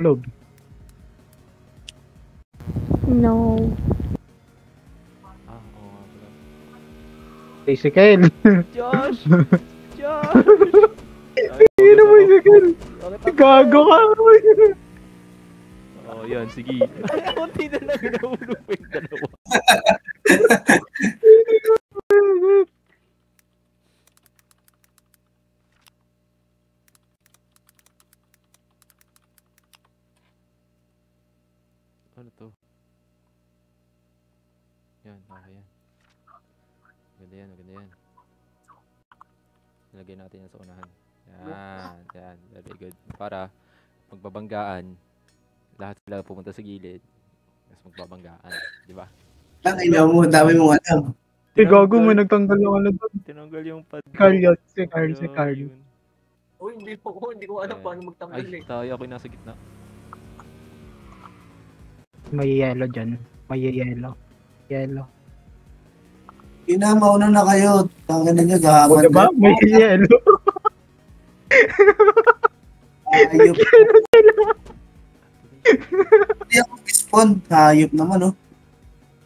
Log. No. Oo nga pala. Physical. Josh! Josh! Sino mo yung gago ka. Oh, yan, sige. Kunti na lang nahulog pa yung dalawa. Ano to? Yan, okay yan. Maganda yan. Nilagay natin yan sa unahan. Yan. Very good. Para magbabanggaan, lahat sila pumunta sa gilid. Tapos magbabanggaan. Di ba? Tangina mo. Dami mong alam. Si gago mo nagtanggal ng ano doon. Tinanggal yung pad. Carl yun. Si Carl. Yun. Uy, hindi ko alam Ayan. paano magtanggal Ay, eh. tayo ako yung nasa gitna. May yellow dyan. May yellow. Yellow. Mauna na kayo. Tangina nyo. O Gahaman diba? na. May yellow. Hayop. Hindi ako mag-spawn. Hayop naman oh.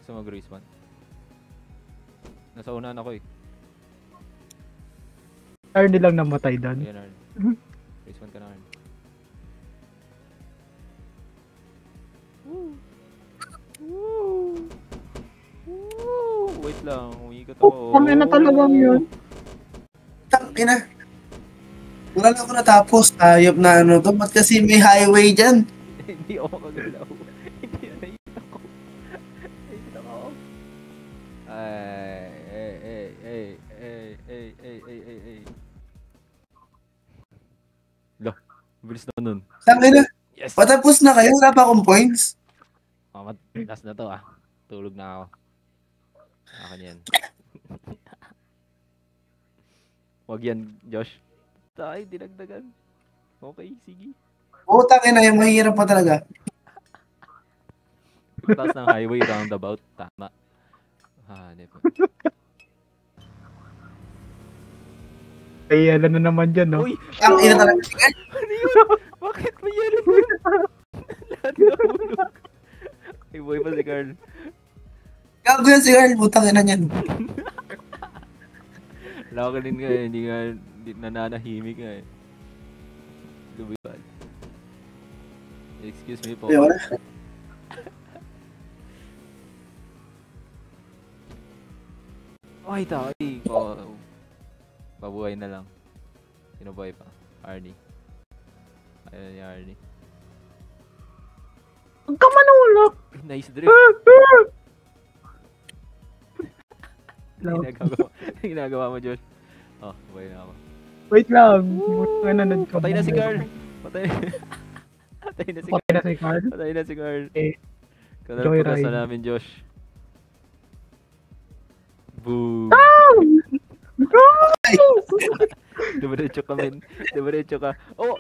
Gusto mag-respawn. Nasa unahan ako eh. Arne lang namatay doon. Ayan, Arn. Respawn ka na, Arn. Wait lang, umiikot ako. Kung na talagang yun. Tangina. Wala na ako natapos. Hayop na ano to. Ba't kasi may highway dyan? Hindi ako makagalaw. Hindi na nakita ko. Nakita ko. Ay. Lah, bilis na nun. Tangina. Yes! Patapos na kayo. Wala pa akong points. Last na to ah. Tulog na ako. Akin yan. Wag yan, Josh. Tayo, dinagdagan. Okay, sige. Utang ina yung mahirap pa talaga. Pagtas ng highway roundabout. Tama. Hanip. Ay, ano na naman dyan, no? Uy! Ang ina talaga. Ano yun? Bakit may yelo yun? Lahat nahulog. Ay, boy pa si Carl. Gago yan si Carl. Utang ina niyan. Wala ka din nga eh. Hindi nga nananahimik nga eh. Lumipad. Excuse me po. Ay, wala. Ay, tayo. Pabuhay na lang. Sino buhay pa? Arnie. Ayun ni Arnie. Huwag ka manulak! Nice drift. Ginagawa mo, Josh. Oh, buhay na ako. Wait lang. Ano, Patay na si Carl. Patay. Patay na si Patay Carl. na si Carl. Patay na si Carl. Eh, Kanal Joyride. pagkasa namin, Josh. Boom. Dumiretso ka, men. Dumiretso ka. Oh!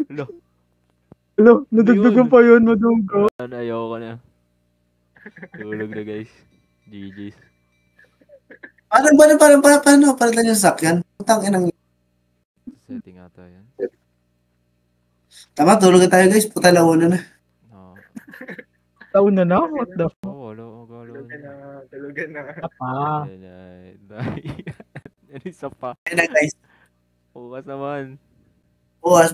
Lo. Hello, nadagdagan pa yun, madunggo. Ano, ayoko na. Tulog na, guys. GG's. Paano palitan yung sakyan? Utang ina. Setting ata yan. Tama, tulog na tayo guys. Puta na una na. Oo. Taon na na? What the fuck? Oh, wala. Tulugan na. Pa? Ano isa pa? Ayun na guys. Bukas naman. Bukas.